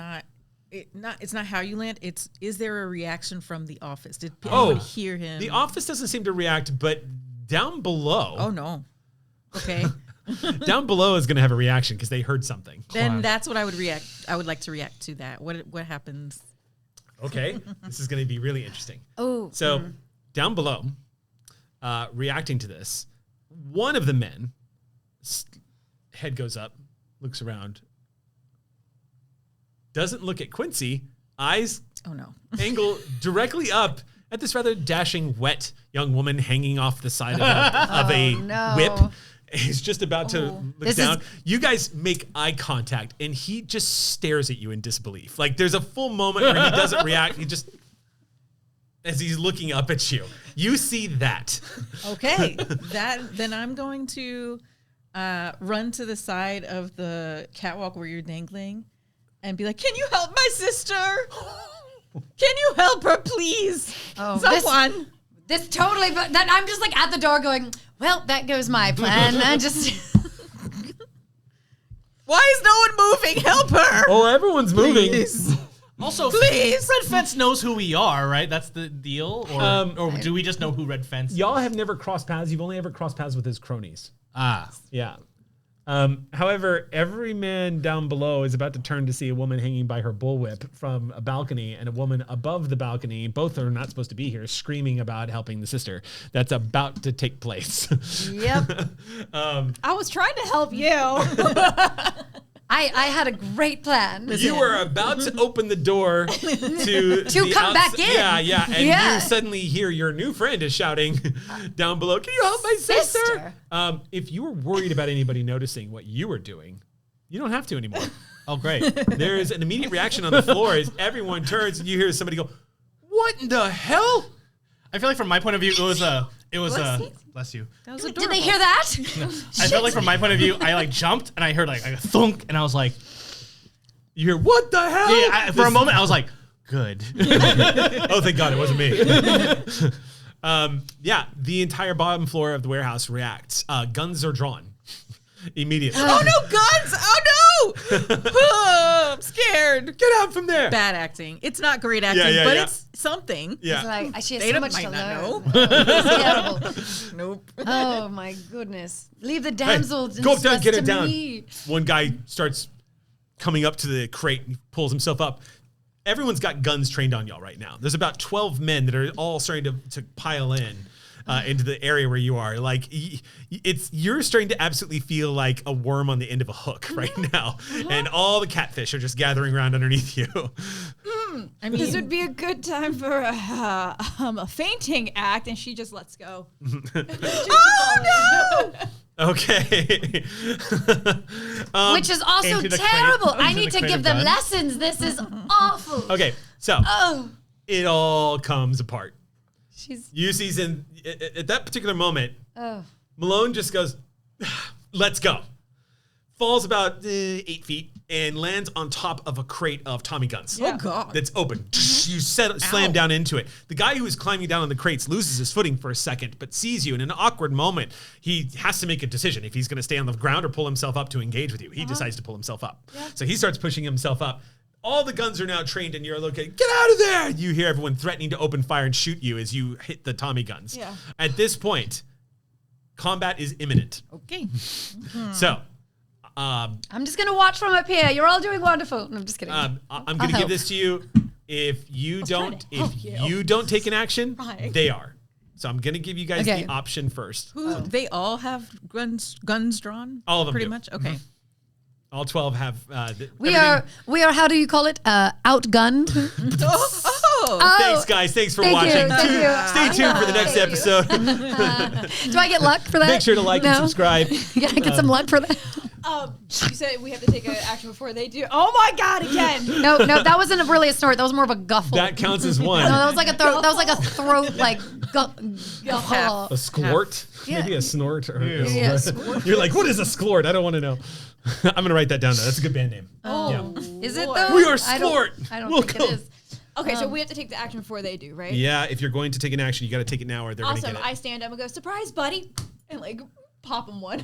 it's not how you land. Is there a reaction from the office? Did anyone hear him? The office doesn't seem to react, but down below. Oh no. Okay. Down below is going to have a reaction because they heard something. Then that's what I would react. I would like to react to that. What happens? Okay, this is going to be really interesting. Oh. So down below, reacting to this, one of the men, head goes up, looks around, doesn't look at Quincy, eyes angle directly up at this rather dashing, wet young woman hanging off the side of a whip. He's just about to look down. You guys make eye contact, and he just stares at you in disbelief. Like, there's a full moment where he doesn't react. He just, as he's looking up at you, you see that. Okay, then I'm going to run to the side of the catwalk where you're dangling, and be like, "Can you help my sister? Can you help her, please? Someone." This totally, but then I'm just like at the door going, well, that goes my plan. I just. Why is no one moving? Help her. Oh, everyone's moving. Please. Also, please. Red Fence knows who we are, right? That's the deal? Or do we just know who Red Fence is? Y'all have never crossed paths. You've only ever crossed paths with his cronies. Yeah. However, every man down below is about to turn to see a woman hanging by her bullwhip from a balcony and a woman above the balcony. Both are not supposed to be here, screaming about helping the sister. That's about to take place. Yep. I was trying to help you. I had a great plan. You were about to open the door to come back in. Yeah. And you suddenly hear your new friend is shouting down below, "Can you help my sister?" If you were worried about anybody noticing what you were doing, you don't have to anymore. Oh, great. There is an immediate reaction on the floor as everyone turns and you hear somebody go, "What in the hell?" I feel like from my point of view, it was bless you. That was Did adorable. they hear that? I felt like from my point of view, I jumped and I heard like a thunk and I was like, you hear, "What the hell?" Yeah, for a moment I was like, good. Oh, thank God it wasn't me. The entire bottom floor of the warehouse reacts. Guns are drawn immediately. Oh no, guns! Oh no! Oh, I'm scared. Get out from there. Bad acting. It's not great acting, but it's something. Yeah. It's like, she has They so much might to not learn. know. It's terrible. Nope. Oh my goodness. Leave the damsel in Go up down, distress get it to down. me. One guy starts coming up to the crate and pulls himself up. Everyone's got guns trained on y'all right now. There's about 12 men that are all starting to pile in into the area where you are. Like, you're starting to absolutely feel like a worm on the end of a hook right now. And all the catfish are just gathering around underneath you. I mean, this would be a good time for a fainting act, and she just lets go. Oh no! Okay. Which is also into the terrible. crate- I into need the to crate give of them guns. lessons. This is awful. Okay, so it all comes apart. You see, at that particular moment, Malone just goes, "Let's go." Falls about 8 feet and lands on top of a crate of Tommy guns. Oh God. That's open. You slam down into it. The guy who is climbing down on the crates loses his footing for a second, but sees you in an awkward moment. He has to make a decision if he's going to stay on the ground or pull himself up to engage with you. He decides to pull himself up. Yeah. So he starts pushing himself up. All the guns are now trained and you're looking, "Get out of there!" You hear everyone threatening to open fire and shoot you as you hit the Tommy guns. Yeah. At this point, combat is imminent. Okay. So, I'm just going to watch from up here. You're all doing wonderful. No, I'm just kidding. I'm going to give this to you. If you don't take an action, they are. So I'm going to give you guys the option first. They all have guns drawn? All of them pretty do. much? Okay. We are, how do you call it? Outgunned. Thanks, guys. Thanks for watching. Thank you. Stay tuned for the next episode. Do I get luck for that? Make sure to like and subscribe. Yeah, I get some luck for that. You said we have to take an action before they do. Oh my god, again. No, that wasn't really a snort. That was more of a guffle. That counts as one. No, that was like a throat. That was like a throat, like guffle. A sklort? Yeah. Maybe a snort? Or Yeah, You're like, what is a sklort? I don't want to know. I'm going to write that down, though. That's a good band name. Oh, Yeah. is it though? We are I don't Sklort. think it is. Okay, so we have to take the action before they do, right? Yeah, if you're going to take an action, you got to take it now or they're going to Awesome. get it. I stand up and go, surprise, buddy, and like pop him one.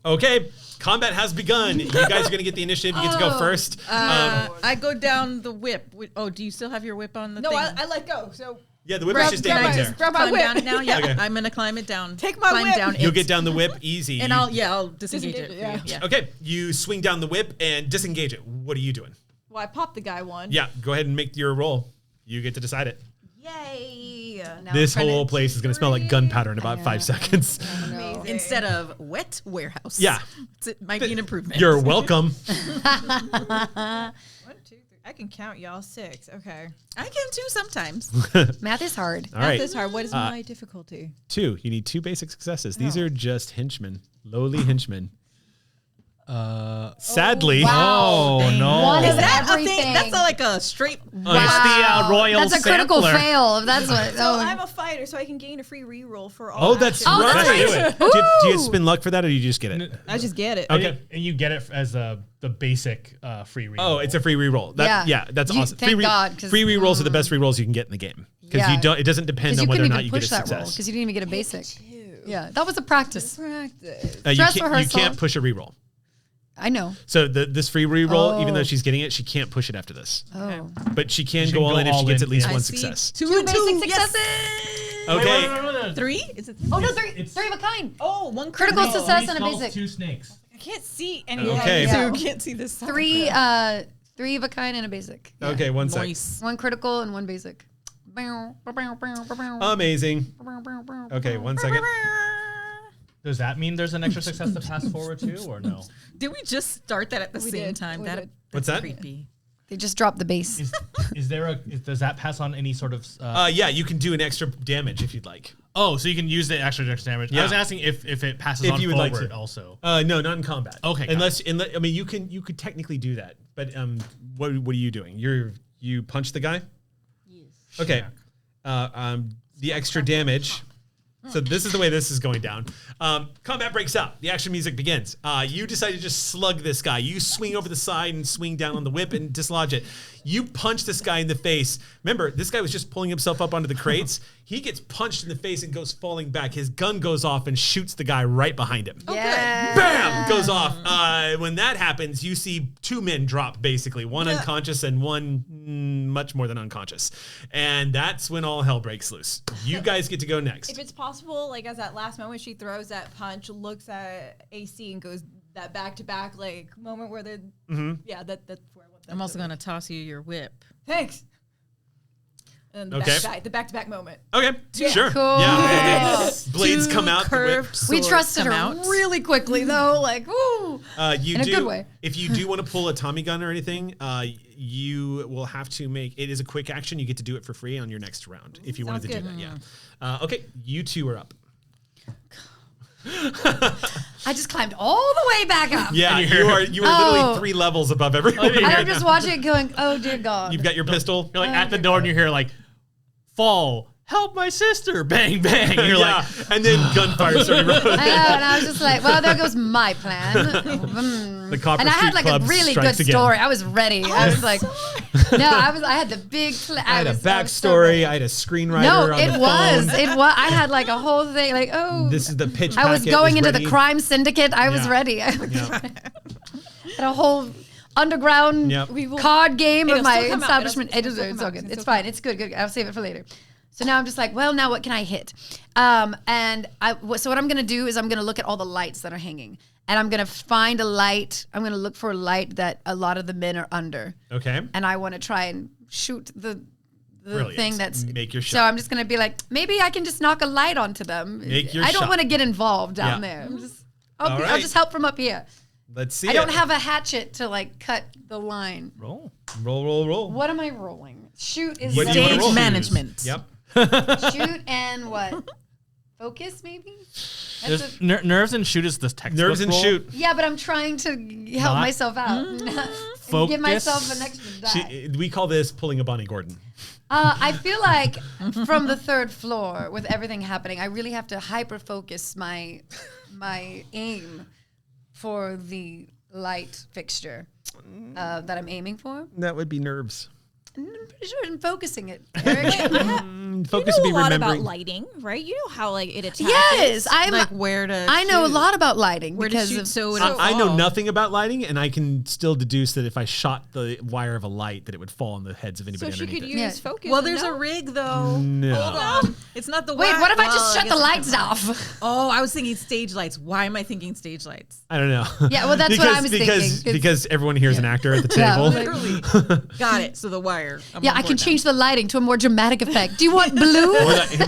Okay, combat has begun. You guys are going to get the initiative. You get to go first. I go down the whip. Oh, do you still have your whip on the No, thing? I let go. So yeah, the whip is just standing there. grab my Climb whip. down it now? Yeah, Okay. I'm going to climb it down. Take my climb whip. down You'll it. get down the whip easy. And I'll disengage it. Yeah. For you. Yeah. Okay, you swing down the whip and disengage it. What are you doing? Well, I popped the guy one. Yeah, go ahead and make your roll. You get to decide it. Yay. Now This I'm trying whole to- place is going to smell like gunpowder in about 5 seconds. Amazing. Instead of wet warehouse. Yeah. It might be an improvement. You're welcome. 1, 2, 3. I can count y'all 6. Okay. I can too sometimes. Math is hard. All right. This hard. What is my difficulty? 2. You need 2 basic successes. These are just henchmen, lowly henchmen. Sadly, Wow. Oh no! One Is of that a everything. thing? That's like a straight. It's the royal That's a critical sampler. fail. If that's what. So I'm a fighter, so I can gain a free reroll for all. Oh, that's actions. Oh, that's right. right. Do you spin luck for that, or do you just get it? I just get it. Okay. And you get it as the basic free reroll. Oh, it's a free reroll. Yeah. That's You- awesome. thank God, 'cause- free rerolls are the best rerolls you can get in the game because Yeah. you don't. It doesn't depend Because on you whether couldn't or not even you get push a that roll success. because you didn't even get a basic. Yeah, that was a practice. Practice. You Dress can't, rehearsal. you can't push a reroll. I know. So this free reroll, even though Oh. she's getting it, she can't push it after this. Oh. But she can She go can all go in if she all gets in, at least yeah. one I see success. Two basic successes. Okay. 3? Is it? Oh no, three of a kind. Oh, one Critical critical. success and a basic. 2 snakes. I can't see any Okay. of that. You can't see this. Three of a kind and a basic. Yeah. Okay, one sec. Nice. One critical and one basic. Amazing. Okay, 1 second. Does that mean there's an extra success to pass forward to, or no? Did we just start that at the We same did. time? We That did. What's that's that? creepy. They just dropped the base. Does that pass on any sort of? Yeah, you can do an extra damage if you'd like. Oh, so you can use the extra damage. Yeah. I was asking if it passes If on you would like forward to. also. No, not in combat. Okay, got Unless I mean, you could technically do that, but what are you doing? You punch the guy. Yes. Okay. The extra damage. So this is the way this is going down. Combat breaks out. The action music begins. You decide to just slug this guy. You swing over the side and swing down on the whip and dislodge it. You punch this guy in the face. Remember, this guy was just pulling himself up onto the crates. He gets punched in the face and goes falling back. His gun goes off and shoots the guy right behind him. Yeah. Bam! Goes off. When that happens, you see 2 men drop, basically. One unconscious and one much more than unconscious. And that's when all hell breaks loose. You guys get to go next. If it's possible, like as that last moment she throws that punch, looks at AC and goes that back to back like moment where they're yeah, that's where I want that. I'm also to be. gonna toss you your whip. Thanks. And then the back to back moment. Okay, sure. Cool. Yeah. Blades Two come out. curved We swords trusted come her out. really quickly though. Like, woo. You In a do, good way. If you do want to pull a Tommy gun or anything, you will have to make it is a quick action. You get to do it for free on your next round if you wanted to Sounds do good. that. Yeah. Okay, you 2 are up. I just climbed all the way back up. Yeah, you are Oh. literally 3 levels above everyone. And I'm just watching it going, oh dear God. You've got your pistol. You're like at the door and you hear like, fall, help my sister, bang, bang. You're yeah, and then gunfire started. I know, and I was just like, well, there goes my plan. The Copper And I Street had like Club a really good strikes again. story. I was ready. I was like, I had the big plan. I had a backstory. I had a screenwriter. No, on it the was. phone. It was. I had like a whole thing. Like, oh, This is the pitch. I was packet going into ready. the crime syndicate. I was Yeah. ready. I Yeah. had a whole underground Yep. card game of It'll my still come out. establishment. It'll still It's come all out. good. It'll It's still fine. It's good. Good. I'll save it for later. So now I'm just like, well, now what can I hit? And so what I'm gonna do is I'm gonna look at all the lights that are hanging, and I'm gonna find a light. I'm gonna look for a light that a lot of the men are under, Okay. and I want to try and shoot the Brilliant. thing that's. Make your So shot. I'm just gonna be like, maybe I can just knock a light onto them. Make your I don't shot. want to get involved down Yeah. there. All I'll right. just help from up here. Let's see. I don't have a hatchet to like cut the line. Roll. Roll. What am I rolling? Shoot is What do you wanna Stage roll? management. Yep. shoot and what? Focus maybe? There's nerves and shoot is the textbook Nerves and roll. shoot. Yeah, but I'm trying to help Not- myself out. And give myself an extra die. We call this pulling a Bonnie Gordon. I feel like from the third floor, with everything happening, I really have to hyper focus my aim for the light fixture that I'm aiming for. That would be nerves. I'm pretty sure I'm focusing it. Eric. Focus You would know be a lot remembering. about lighting, right? You know how like it attacks. Yes, Like where to I know a shoot. lot about lighting Where to because shoot of so it'll I know fall. nothing about lighting, and I can still deduce that if I shot the wire of a light, that it would fall on the heads of So anybody she underneath could it. use focus. Well, and there's a know. rig though. No. Hold on. It's not the Wait, wire. what if I just Well, shut the guess- lights off? Oh, I was thinking stage lights. Why am I thinking stage lights? I don't know. Yeah, well, that's what I was because, thinking. Because everyone here is an actor at the Yeah, table. Literally. Got it. So the wire. I'm Yeah, on I can board now. change the lighting to a more dramatic effect. Do you want blue?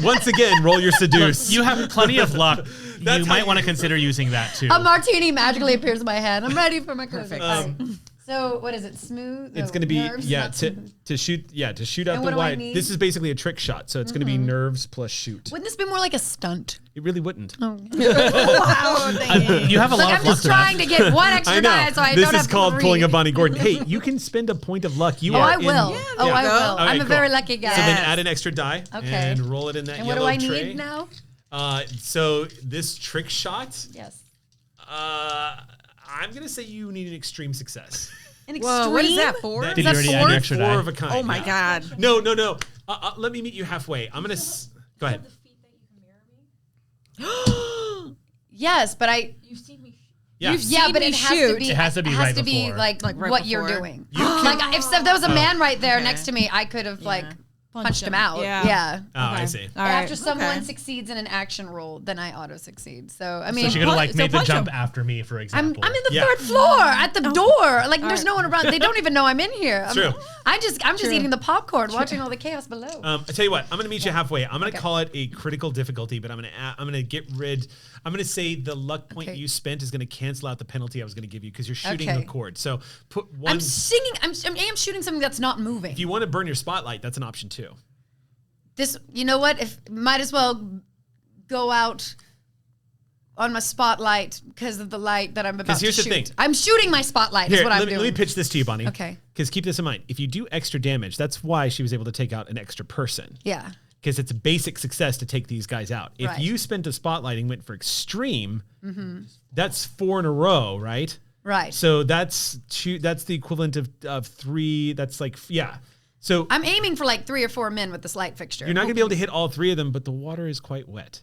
Once again, roll your seduce. You have plenty of luck. That's You how might you- want to consider using that too. A martini magically appears in my hand. I'm ready for my closing. Perfect. So what is it? Smooth? It's Oh, going to be nerves, not smooth. to shoot to shoot out And the what do I wire. need? This is basically a trick shot, so it's going to be nerves plus shoot. Wouldn't this be more like a stunt? It really wouldn't. Oh. You have a lot Look, of I'm luck just for trying that. to get one extra I know. die so I This don't is have called 3. pulling a Bonnie Gordon. Hey, you can spend a point of luck. You Oh, are I will. In, Oh, I will. Okay, I'm a cool. very lucky guy. So then add an extra die Okay. and roll it in that And what yellow do I tray. need now? So this trick shot, Yes. I'm going to say you need an extreme success. An extreme? Whoa, what is that for? That Did you that already add four? your extra Four die? of a kind. Oh my yeah. God. No. Let me meet you halfway. I'm going to go ahead. Yes, but I. You've seen me. Yeah. Yeah, but me it has to shoot. be. It has to be right before. like Like right what you're before. doing. You can- Like if there was a man right there Okay. next to me, I could have like punched him him. out. Yeah. Yeah. Oh, I Okay. see. All right. After someone Okay. succeeds in an action roll, then I auto succeed. So I mean, So she could have like so made the punch jump him. after me, for I'm example. in the Yeah. third floor at the door. Like there's right. no one around. They don't even know I'm in here. True. I'm just eating the popcorn, watching all the chaos below. I tell you what, I'm going to meet you halfway. I'm going to call it a critical difficulty, but I'm going to get rid. I'm going to say the luck point Okay. you spent is going to cancel out the penalty I was going to give you because you're shooting Okay. the cord. So put one. I'm singing. I am shooting something that's not moving. If you want to burn your spotlight, that's an option too. This, you know what? If might as well go out on my spotlight because of the light that I'm about to here's the shoot. thing. I'm shooting my spotlight. Here, is what I'm let me doing. pitch this to you, Bonnie. Okay. Because keep this in mind. If you do extra damage, that's why she was able to take out an extra person. Yeah. Because it's a basic success to take these guys out. If Right. you spent a spotlight and went for extreme, that's 4 in a row, right? Right. So that's two. That's the equivalent of 3. That's like So I'm aiming for like 3 or 4 men with this light fixture. you're not going to be able to hit all 3 of them, but the water is quite wet.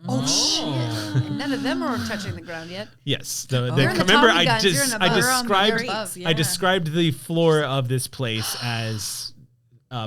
Oh shit! And none of them are touching the ground yet. Yes. You're in the Remember, Tommy I guns, you're in just the I bar on the described very above. I described the floor of this place as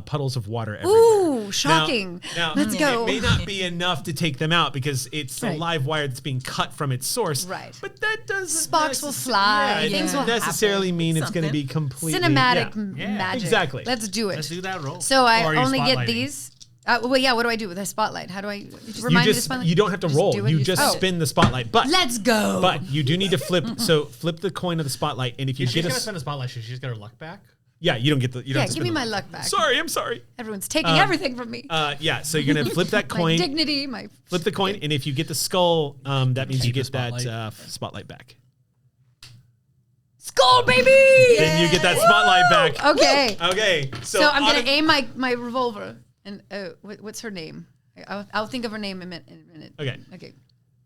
puddles of water everywhere. Ooh, shocking. Now, Let's go. It may not be enough to take them out because it's a Right. live wire that's being cut from its source. Right. But that doesn't Sparks will fly, Yeah, it things doesn't will necessarily happen. mean it's going to Something. be completely Cinematic yeah. magic. Exactly. Let's do it. Let's do that roll. So Or I are you only get spotlighting? these. What do I do with a spotlight? How do I You remind me to just spotlight? you don't have to Just roll. do it, You just oh. spin the spotlight. But Let's go. But you do need to flip. So flip the coin of the spotlight, and if you She's get gonna a spend a spotlight. She's got her luck back. yeah, you don't get the you don't Yeah, have to give spin me the- my luck back. Sorry, I'm sorry. Everyone's taking everything from me. Yeah, so you're gonna flip that My coin. dignity, my Flip the coin, and if you get the skull, that means you Keep the get that spotlight. spotlight back. skull, baby. Then you get that spotlight back. Okay. Okay, So I'm gonna aim my revolver. And what's her name? I'll think of her name in a minute. Okay. Okay.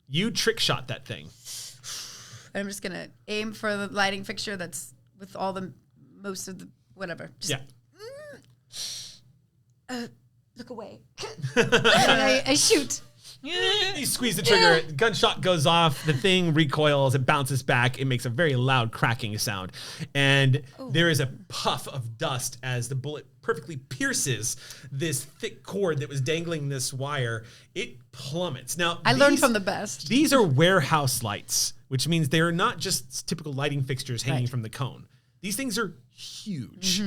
You trick shot that thing. I'm just gonna aim for the lighting fixture that's with all the most of the whatever. Just, Yeah. Look away. And I shoot. You squeeze the trigger, gunshot goes off, the thing recoils, it bounces back, it makes a very loud cracking sound. And there is a puff of dust as the bullet perfectly pierces this thick cord that was dangling this wire. It plummets. Now, I learned from the best. These are warehouse lights, which means they are not just typical lighting fixtures hanging from the cone. These things are huge.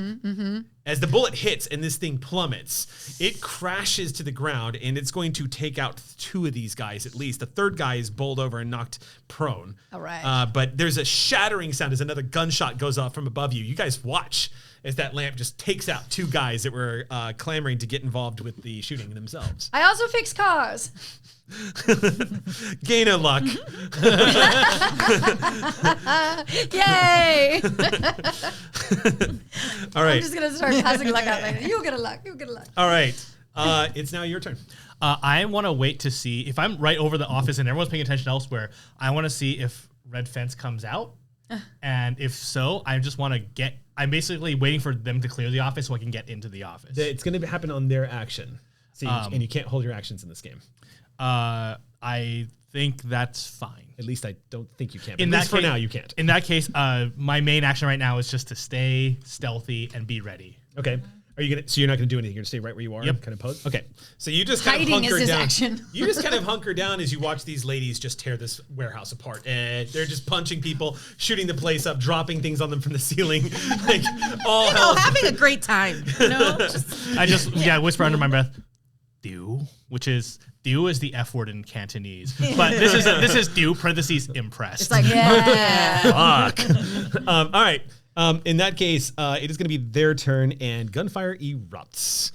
As the bullet hits and this thing plummets, it crashes to the ground, and it's going to take out 2 of these guys at least. The third guy is bowled over and knocked prone. All right. But there's a shattering sound as another gunshot goes off from above you. You guys watch as that lamp just takes out 2 guys that were clamoring to get involved with the shooting themselves. I also fix cars. Gain of luck. Yay! All right. I'm just gonna start passing luck out later. You get a luck. You get a luck. All right. It's now your turn. I want to wait to see if I'm right over the office and everyone's paying attention elsewhere. I want to see if red fence comes out, and if so, I just want to get. I'm basically waiting for them to clear the office so I can get into the office. It's going to happen on their action, so and you can't hold your actions in this game. I think that's fine. At least I don't think you can. In at that least for now, you can't. In that case, my main action right now is just to stay stealthy and be ready. Okay. Are you gonna? So you're not gonna do anything. You're gonna stay right where you are. Yep. Kind of pose. Okay. So you just kind Hiding of hunker is his down. action. You just kind of hunker down as you watch these ladies just tear this warehouse apart, and they're just punching people, shooting the place up, dropping things on them from the ceiling, like all hell. Having a great time. I just whisper under my breath, "Dew," which is "dew" is the F word in Cantonese, but this is "dew" parentheses impressed. It's like, Yeah. Fuck. All right. In that case, it is going to be their turn, and gunfire erupts.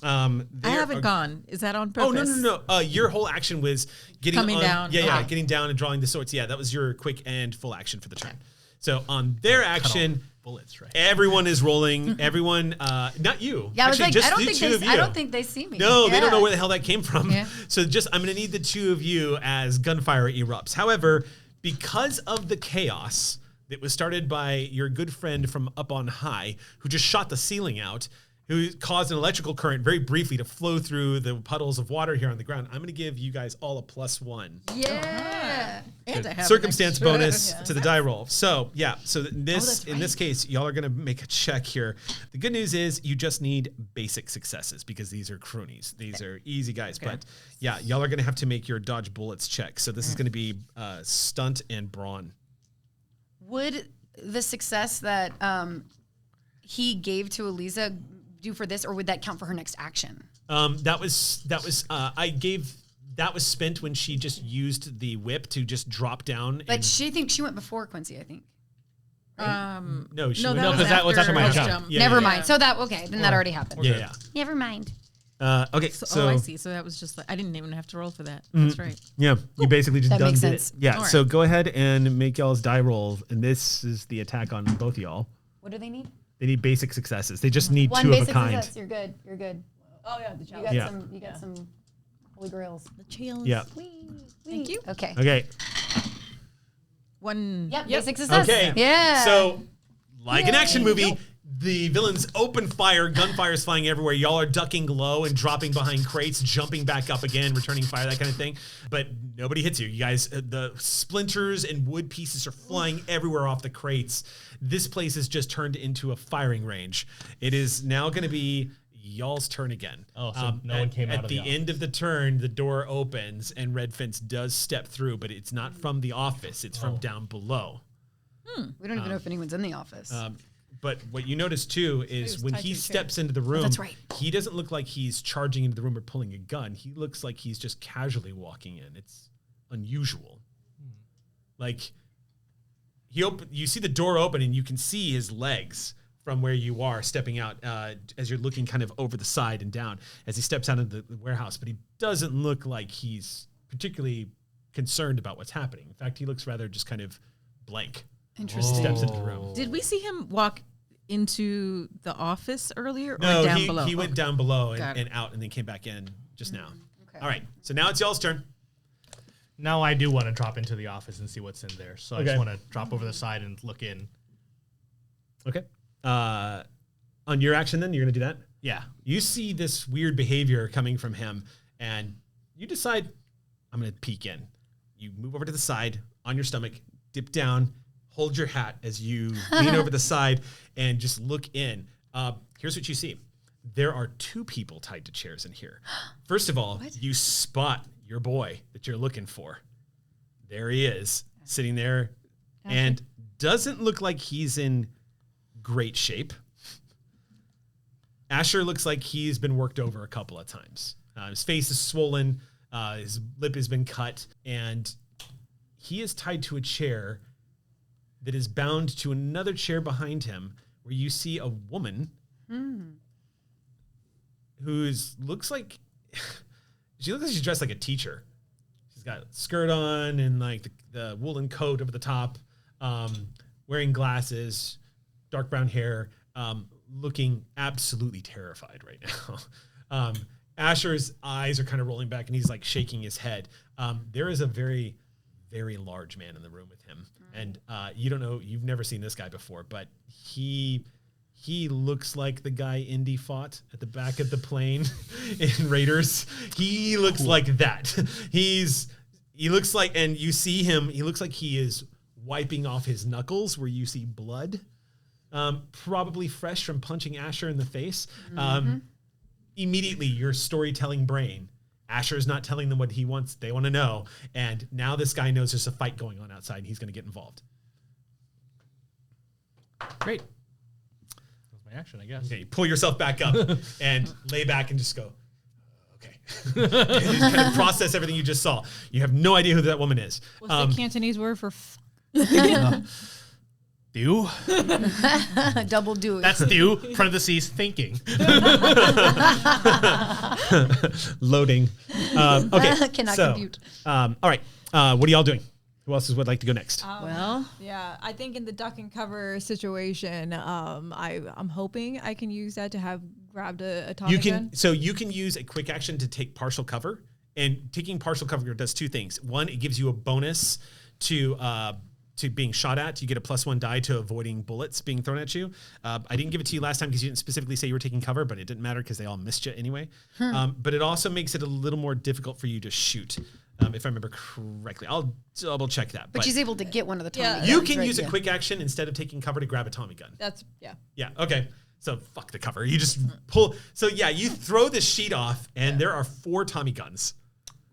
I haven't gone. Is that on purpose? Oh no. Your whole action was getting Coming down. Yeah, Okay. getting down and drawing the swords. Yeah, that was your quick and full action for the turn. So on their action, bullets, right? everyone is rolling. Everyone, not you. Yeah, I was Actually, like, just I don't the think two of you. I don't think they see me. No, they don't know Yeah. where the hell that came from. Yeah. So I'm going to need the 2 of you as gunfire erupts. However, because of the chaos that was started by your good friend from up on high, who just shot the ceiling out, who caused an electrical current very briefly to flow through the puddles of water here on the ground, I'm going to give you guys all a +1. Yeah. And I have Circumstance an extra- bonus Yeah. to the die roll. So yeah, so that's in this case, y'all are gonna make a check here. The good news is you just need basic successes because these are cronies. These are easy guys. But yeah, y'all are gonna have to make your dodge bullets check. So this is gonna be stunt and brawn. Would the success that he gave to Aliza do for this, or would that count for her next action? That was that was spent when she just used the whip to just drop down. But she thinks she went before Quincy, I think. No, she No, went that was because that was after my post jump. Yeah, Never yeah. mind. So that, okay, then that already happened. Yeah, yeah. Never mind. Okay, so I see. So that was just like, I didn't even have to roll for that. That's right. yeah, you basically just That done makes did sense. it. Yeah, All right. so go ahead and make y'all's die rolls, and this is the attack on both of y'all. What do they need? They need basic successes. They just need One 2 of a basic kind. success. You're good. You're good. Oh yeah, the You challenge. got Yeah. some. You got some holy grails. The chills. Yeah. Thank you. Okay. Okay. One. Yep. Basic success. Okay. Yeah. So, like an action movie, Yo. the villains open fire, gunfire is flying everywhere. Y'all are ducking low and dropping behind crates, jumping back up again, returning fire, that kind of thing. But nobody hits you. You guys, the splinters and wood pieces are flying everywhere off the crates. This place has just turned into a firing range. It is now going to be y'all's turn again. Oh, so no one came out at of the the end of the turn. The door opens and Red Fence does step through, but it's not from the office. It's from down below. we don't even know if anyone's in the office. But what you notice too is was when tied he to a chair. steps into the room, that's right. he doesn't look like he's charging into the room or pulling a gun. He looks like he's just casually walking in. It's unusual. Like you see the door open and you can see his legs from where you are stepping out as you're looking kind of over the side and down as he steps out of the warehouse. But he doesn't look like he's particularly concerned about what's happening. In fact, he looks rather just kind of blank. Interesting. Steps into the room. Did we see him walk into the office earlier or No, down he, below? he went down below Got and out and then came back in just now. Okay. All right, so now it's y'all's turn. Now I do want to drop into the office and see what's in there. So I Okay. just want to drop over the side and look in. Okay. On your action then, you're going to do that? Yeah. You see this weird behavior coming from him and you decide, I'm going to peek in. You move over to the side on your stomach, dip down, hold your hat as you lean over the side and just look in. Here's what you see. There are 2 people tied to chairs in here. First of all, you spot your boy that you're looking for. There he is, sitting there, and doesn't look like he's in great shape. Asher looks like he's been worked over a couple of times. His face is swollen, his lip has been cut, and he is tied to a chair that is bound to another chair behind him, where you see a woman who looks like she's dressed like a teacher. She's got a skirt on and like the woolen coat over the top, wearing glasses, dark brown hair, looking absolutely terrified right now. Asher's eyes are kind of rolling back and he's like shaking his head. There is a very, very large man in the room with him. And you don't know, you've never seen this guy before, but he looks like the guy Indy fought at the back of the plane in Raiders. He looks like that. He looks like, and you see him, he looks like he is wiping off his knuckles where you see blood. Probably fresh from punching Asher in the face. Immediately, your storytelling brain, Asher's not telling them what he wants, they want to know. And now this guy knows there's a fight going on outside and he's going to get involved. Great. That's my action, I guess. Okay, you pull yourself back up and lay back and just go, okay. And just kind of process everything you just saw. You have no idea who that woman is. What's the Cantonese word for Do? Double do. That's do, parentheses, thinking. Loading. Okay. Cannot so, compute. All right. What are y'all doing? Who else would like to go next? Well, yeah, I think in the duck and cover situation, I'm hoping I can use that to have grabbed a Tommy gun. So you can use a quick action to take partial cover, and taking partial cover does two things. One, it gives you a bonus to being shot at. You get a +1 die to avoiding bullets being thrown at you. I didn't give it to you last time because you didn't specifically say you were taking cover, but it didn't matter because they all missed you anyway. But it also makes it a little more difficult for you to shoot, if I remember correctly. I'll double check that. but she's able to get one of the Tommy guns. You can right? use a quick action instead of taking cover to grab a Tommy gun. Yeah. Okay. So fuck the cover. You just pull. So yeah, you throw the sheet off and there are 4 Tommy guns.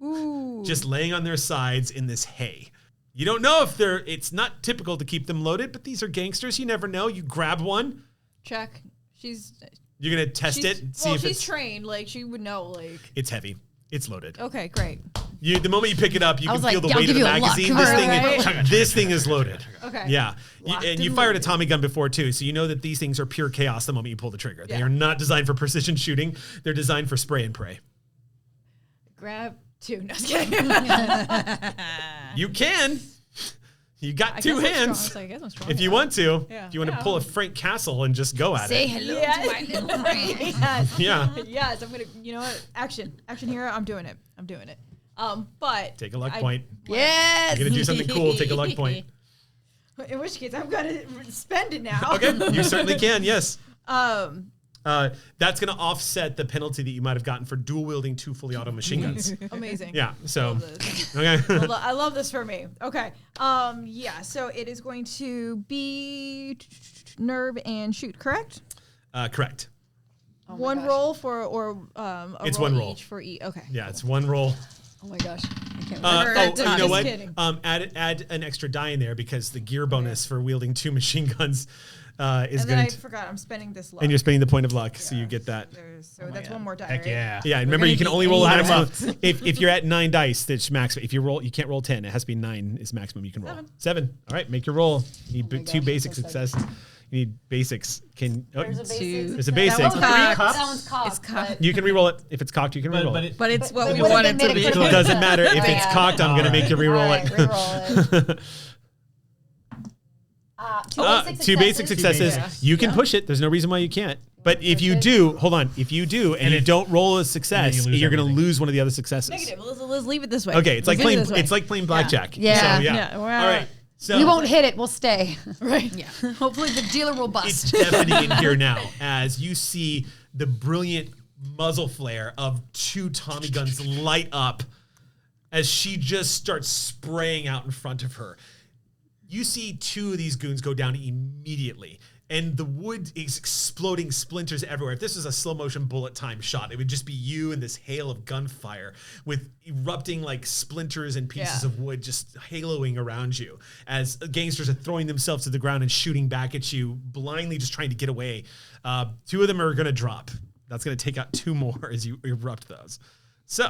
Ooh. Just laying on their sides in this hay. You don't know if it's not typical to keep them loaded, but these are gangsters. You never know. You grab one. Check. You're going to test it. See if she's trained. Like, she would know, like. It's heavy. It's loaded. Okay, great. The moment you pick it up, you can feel the I'll weight of give the you a magazine. luck, This thing is loaded. Okay. Yeah. And you fired a Tommy gun before, too, so you know that these things are pure chaos the moment you pull the trigger. They are not designed for precision shooting. They're designed for spray and pray. Grab 2. No, just kidding. You can. You got 2 hands. I guess I'm strong. If you want to. Yeah. If you want to pull a Frank Castle and just go at Say it. hello to my little friend. Yes. Yeah. Yes, I'm gonna. You know what? Action hero. I'm doing it. But Take a luck point. Yes. You're going to do something cool. Take a luck point. In which case, I'm gonna spend it now. Okay. You certainly can. Yes. That's going to offset the penalty that you might have gotten for dual wielding 2 fully auto machine guns. Amazing. Yeah. So, Love this. okay. I love this for me. Okay. Yeah. So it is going to be nerve and shoot. Correct. Correct. Oh my One gosh. roll for a It's roll one roll. each for each. Okay. Yeah. It's 1 roll. Oh my gosh. I can't You know Just what? kidding. Add an extra die in there because the gear bonus for wielding 2 machine guns is And then going I forgot I'm spending this luck. and you're spending the point of luck, so you get that. So that's one more die. Heck right? yeah. Yeah, remember you can gonna only be roll a add 'em maximum. If you're at 9 dice, that's maximum. If you can't roll 10. It has to be 9 is maximum you can roll. 7. All right, make your roll. You need my 2 gosh, basic that's so successes. You need basics. There's a basic. There's a basic. That one's cocked. That one's cocked. It's cocked. but- You can re-roll it. If it's cocked, you can re-roll it. But it's what but we what if want they it made to it be. critical? It doesn't matter. If Oh, it's yeah. cocked, I'm going to make you re-roll All right, it. re-roll it. 2 basic successes. Yes. You can push it. There's no reason why you can't. But if you do, hold on. If you do and you don't roll a success, then you lose you're going to everything. lose one of the other successes. Negative. Let's leave it this way. Okay, it's like Let's leave playing. it this way. It's like playing blackjack. Yeah. So, yeah. Yeah, All well, right. So We won't hit it. We'll stay. Right. Yeah. Hopefully the dealer will It's bust. deafening in here now as you see the brilliant muzzle flare of 2 Tommy guns light up as she just starts spraying out in front of her. You see 2 of these goons go down immediately. and the wood is exploding, splinters everywhere. If this was a slow motion bullet time shot, it would just be you and this hail of gunfire with erupting like splinters and pieces of wood just haloing around you as gangsters are throwing themselves to the ground and shooting back at you, blindly just trying to get away. 2 of them are going to drop. That's going to take out 2 more as you erupt those. So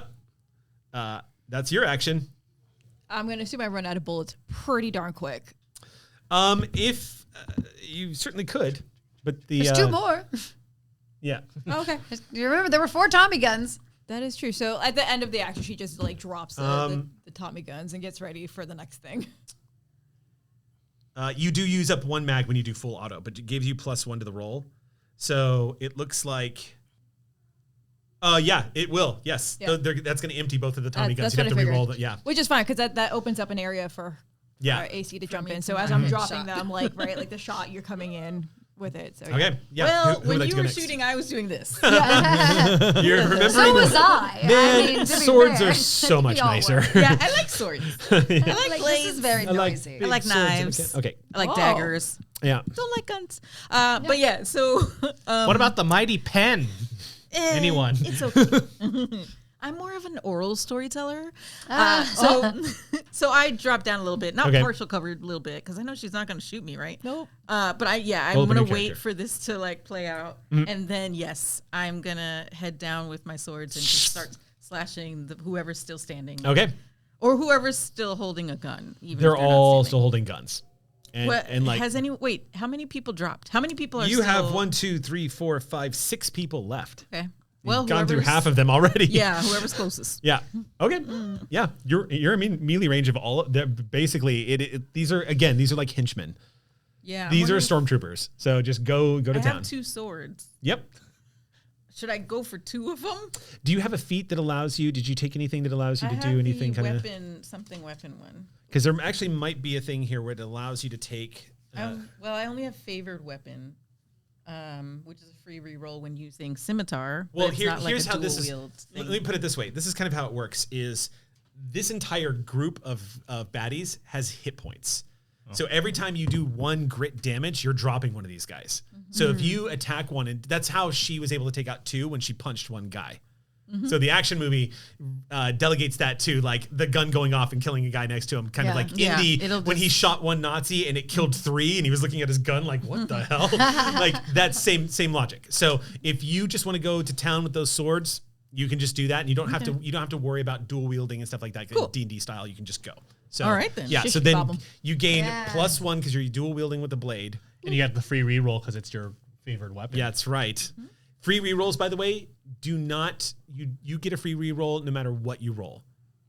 that's your action. I'm going to assume I run out of bullets pretty darn quick. If you certainly could, but There's 2 more. Yeah. Okay. You remember there were 4 Tommy guns. That is true. So at the end of the action, she just like drops the Tommy guns and gets ready for the next thing. You do use up 1 mag when you do full auto, but it gives you +1 to the roll. So it looks like... yeah, it will. Yes. Yeah. That's going to empty both of the Tommy guns. That's You have to re-roll them. Yeah. Which is fine, because that opens up an area for our AC to jump in. So as I'm dropping them, like the shot, you're coming in with it. So Okay. Yeah. Well, Who would when like you to go were next? shooting, I was doing this. You're remembering So was I. Man, I mean, to be swords fair, are so much we all nicer. were. Yeah, I like swords. I like Like, blades. this is very noisy. I like big swords. knives. Okay. I like Oh. daggers. Yeah. Don't like guns. But yeah, so What about the mighty pen? Anyone? It's okay. I'm more of an oral storyteller. So I dropped down a little bit, not Okay. partial covered a little bit, because I know she's not going to shoot me, right? Nope. But I'm Roll up a going new to wait character. for this to like play out, and then yes, I'm gonna head down with my swords and just start slashing whoever's still standing, Okay. or whoever's still holding a gun. Even They're if they're not all standing. still holding guns. And like how many people dropped? How many people are you still? have 1, 2, 3, 4, 5, 6 people left. Okay. You've Well, gone through whoever's- half of them already. Yeah, whoever's closest. Yeah. Okay. Yeah. You're in melee range of all of them. Basically, these are like henchmen. Yeah. I These are wonder if- stormtroopers. So just go to I town. have 2 swords. Yep. Should I go for 2 of them? Do you have a feat that allows you? Did you take anything that allows you I to have do anything the kind of? weapon one. Because there actually might be a thing here where it allows you to take. Well, I only have favored weapon, which is a free reroll when using scimitar. but Well, it's here's not like a how this dual is. wield Let thing. me put it this way. This is kind of how it works. Is this entire group of baddies has hit points. So every time you do 1 grit damage, you're dropping one of these guys. So if you attack one, and that's how she was able to take out 2 when she punched 1 guy. So the action movie delegates that to like the gun going off and killing a guy next to him, kind of like Yeah, Indy it'll when he just- shot 1 Nazi and it killed 3, and he was looking at his gun like, what the hell? Like that same logic. So if you just want to go to town with those swords, you can just do that, and you don't have to worry about dual wielding and stuff like that. Cool. D&D style, you can just go. So All right then. Yeah. Shish So then kebab 'em. you gain +1 because you're dual wielding with the blade. And you got the free reroll because it's your favored weapon. Yeah, that's right. Free rerolls, by the way, do not you get a free reroll no matter what you roll.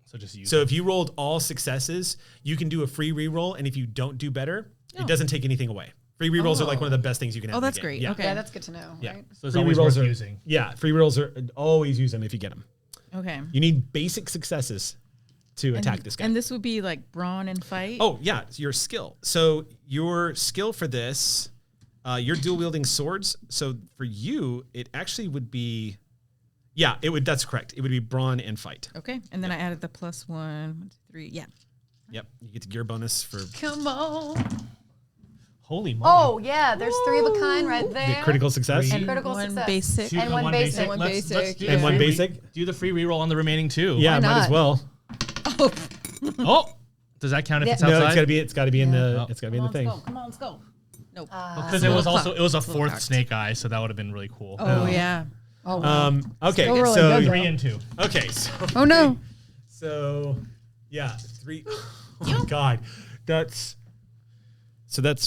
So just use So if you rolled all successes, you can do a free reroll, and if you don't do better, it doesn't take anything away. Free rerolls are like one of the best things you can have. Oh, in the that's game. great. Yeah. Okay. Yeah, that's good to know. Yeah. Right? So it's Free always rerolls worth are using. Yeah, free rerolls are always use them if you get them. Okay. You need basic successes to attack this guy. And this would be like brawn and fight. Oh yeah, it's your skill. So your skill for this, you're dual wielding swords. So for you, it actually would be, yeah, it would. That's correct. It would be brawn and fight. Okay. And then I added the +1, 1, 2, 3. Yeah. Yep, you get the gear bonus for Come on. Holy moly. Oh, yeah. There's 3 of a kind right the there. critical success. And critical One success. basic. Two- and one basic. One Let's basic, do yeah. the And one free basic? Do the free reroll on the remaining 2. Yeah, Why might not? as well. Oh, does that count if it's No, outside? it's got to be in the Oh. it's got to be in the thing. Come on, let's go. Nope. Because it was also it was a It's a little 4th cocked. snake eye, so that would have been really cool. Oh, yeah. Oh, wow. Okay, Still really so good, 3 and 2. okay, so Oh, no. So, yeah, 3. Oh my god, that's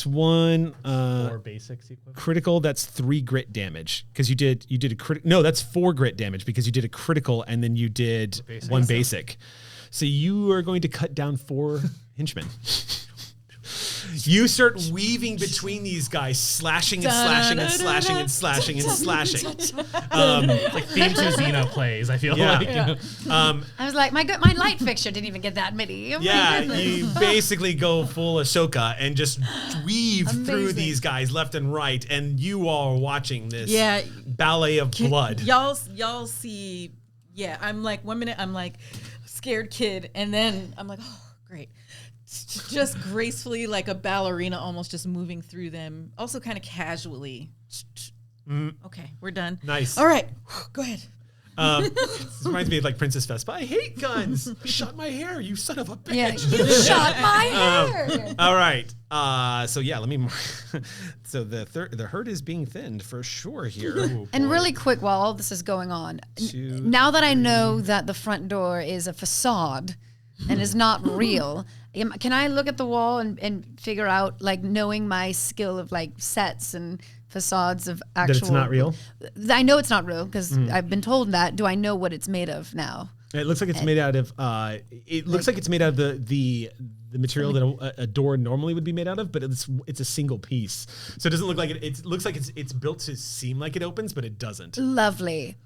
1 4 basics equivalent. critical. That's 3 grit damage because you did a critical. No, that's 4 grit damage because you did a critical and then you did Basic. 1 basic. So you are going to cut down 4 henchmen. You start weaving between these guys, slashing and slashing and slashing and slashing and slashing. Like theme to Xena plays, I feel Yeah. like. You know? I was like, my light fixture didn't even get that many. Oh, my Yeah, goodness. you basically go full Ahsoka and just weave through Amazing. these guys left and right, and you all are watching this Yeah. ballet of blood. Y'all see. Yeah. I'm like, 1 minute, I'm like, scared kid. And then I'm like, oh, great. just gracefully, like a ballerina, almost just moving through them. Also, kind of casually. Okay, we're done. Nice. All right, go ahead. This reminds me of like Princess Vespa. I hate guns. I shot my hair, you son of a bitch. Yeah, you shot my hair. All right. So yeah, let me. So the herd is being thinned for sure here. Ooh, And really quick, while all this is going on, now that I know that the front door is a facade and is not real, can I look at the wall and figure out, like, knowing my skill of like sets and facades of actual. That it's not real? I know it's not real because I've been told that. Do I know what it's made of now? It looks like it's made out of. It looks like it's made out of the material that a door normally would be made out of, but it's a single piece, so it doesn't look like it. It looks like it's built to seem like it opens, but it doesn't. Lovely.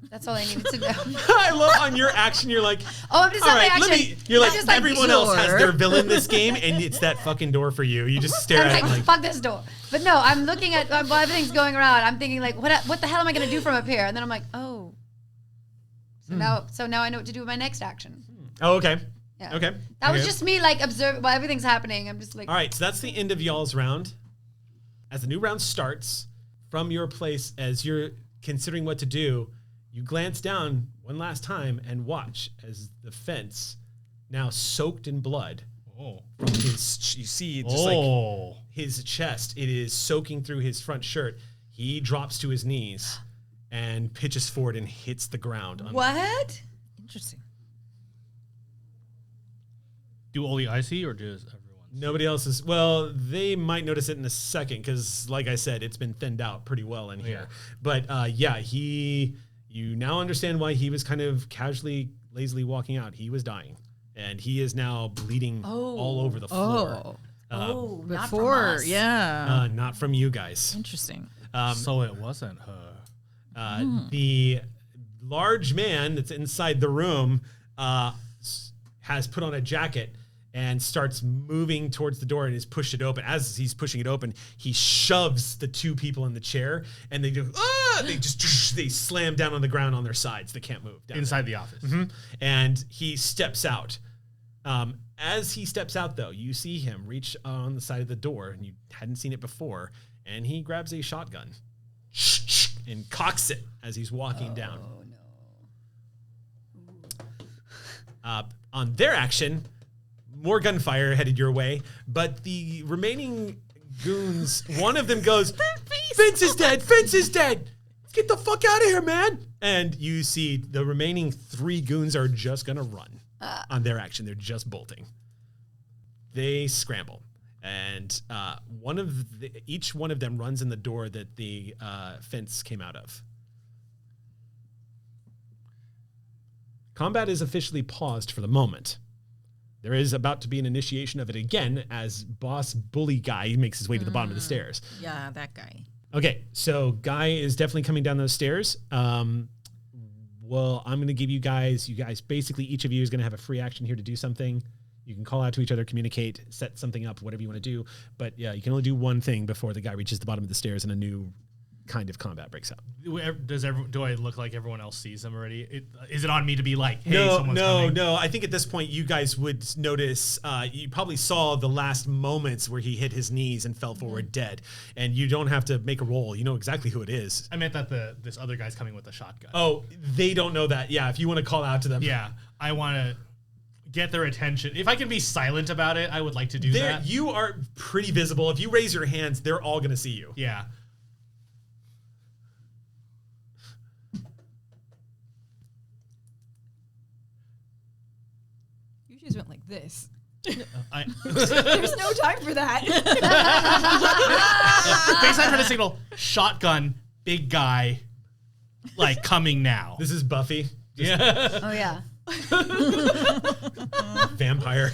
That's all I needed to know. I love on your action. You're like, oh, I'm just all not right. my Let action. me. You're like, Just like everyone else has door. their villain this game, and it's that fucking door for you. You just stare I'm at it like, like, fuck this door. But no, I'm looking at while everything's going around. I'm thinking like, what the hell am I gonna do from up here? And then I'm like, oh. So now I know what to do with my next action. oh, okay, Yeah. okay. That was Okay. just me like observing while everything's happening. I'm just like, All right, so that's the end of y'all's round. As the new round starts, from your place, as you're considering what to do, you glance down one last time and watch as the fence, now soaked in blood, from his, you see just like his chest, it is soaking through his front shirt. He drops to his knees and pitches forward and hits the ground. What? Interesting. Do only I see or just everyone? Nobody else is. Well, they might notice it in a second because, like I said, it's been thinned out pretty well in here. But yeah, you now understand why he was kind of casually, lazily walking out. He was dying, and he is now bleeding all over the floor. not from Before, us. yeah. Not from you guys. Interesting. So it wasn't her. The large man that's inside the room has put on a jacket and starts moving towards the door and has pushed it open. As he's pushing it open, he shoves the two people in the chair, and they do. They slam down on the ground on their sides. They can't move. Inside the office. And he steps out. As he steps out, though, you see him reach on the side of the door, and you hadn't seen it before, and he grabs a shotgun and cocks it as he's walking down. On their action, more gunfire headed your way, but the remaining goons, one of them goes, "Vince is dead! Vince is dead! Get the fuck out of here, man!" And you see the remaining 3 goons are just gonna run on their action. They're just bolting. They scramble, and each one of them runs in the door that the fence came out of. Combat is officially paused for the moment. There is about to be an initiation of it again as boss bully guy makes his way to the bottom of the stairs. Yeah, that guy. Okay, so Guy is definitely coming down those stairs. Well, I'm going to give you guys basically each of you is going to have a free action here to do something. You can call out to each other, communicate, set something up, whatever you want to do. But yeah, you can only do one thing before the guy reaches the bottom of the stairs and a new kind of combat breaks out. Do I look like everyone else sees them already? Is it on me to be like, hey, someone's coming? No. I think at this point you guys would notice. You probably saw the last moments where he hit his knees and fell forward dead, and you don't have to make a roll. You know exactly who it is. I meant that this other guy's coming with a shotgun. Oh, they don't know that. Yeah, if you want to call out to them. Yeah, I want to get their attention. If I can be silent about it, I would like to do that. You are pretty visible. If you raise your hands, they're all going to see you. Yeah. You just went like this. There's No time for that. Baseline trying to signal shotgun, big guy, like coming now. This is Buffy. Yeah. Oh yeah. Vampire.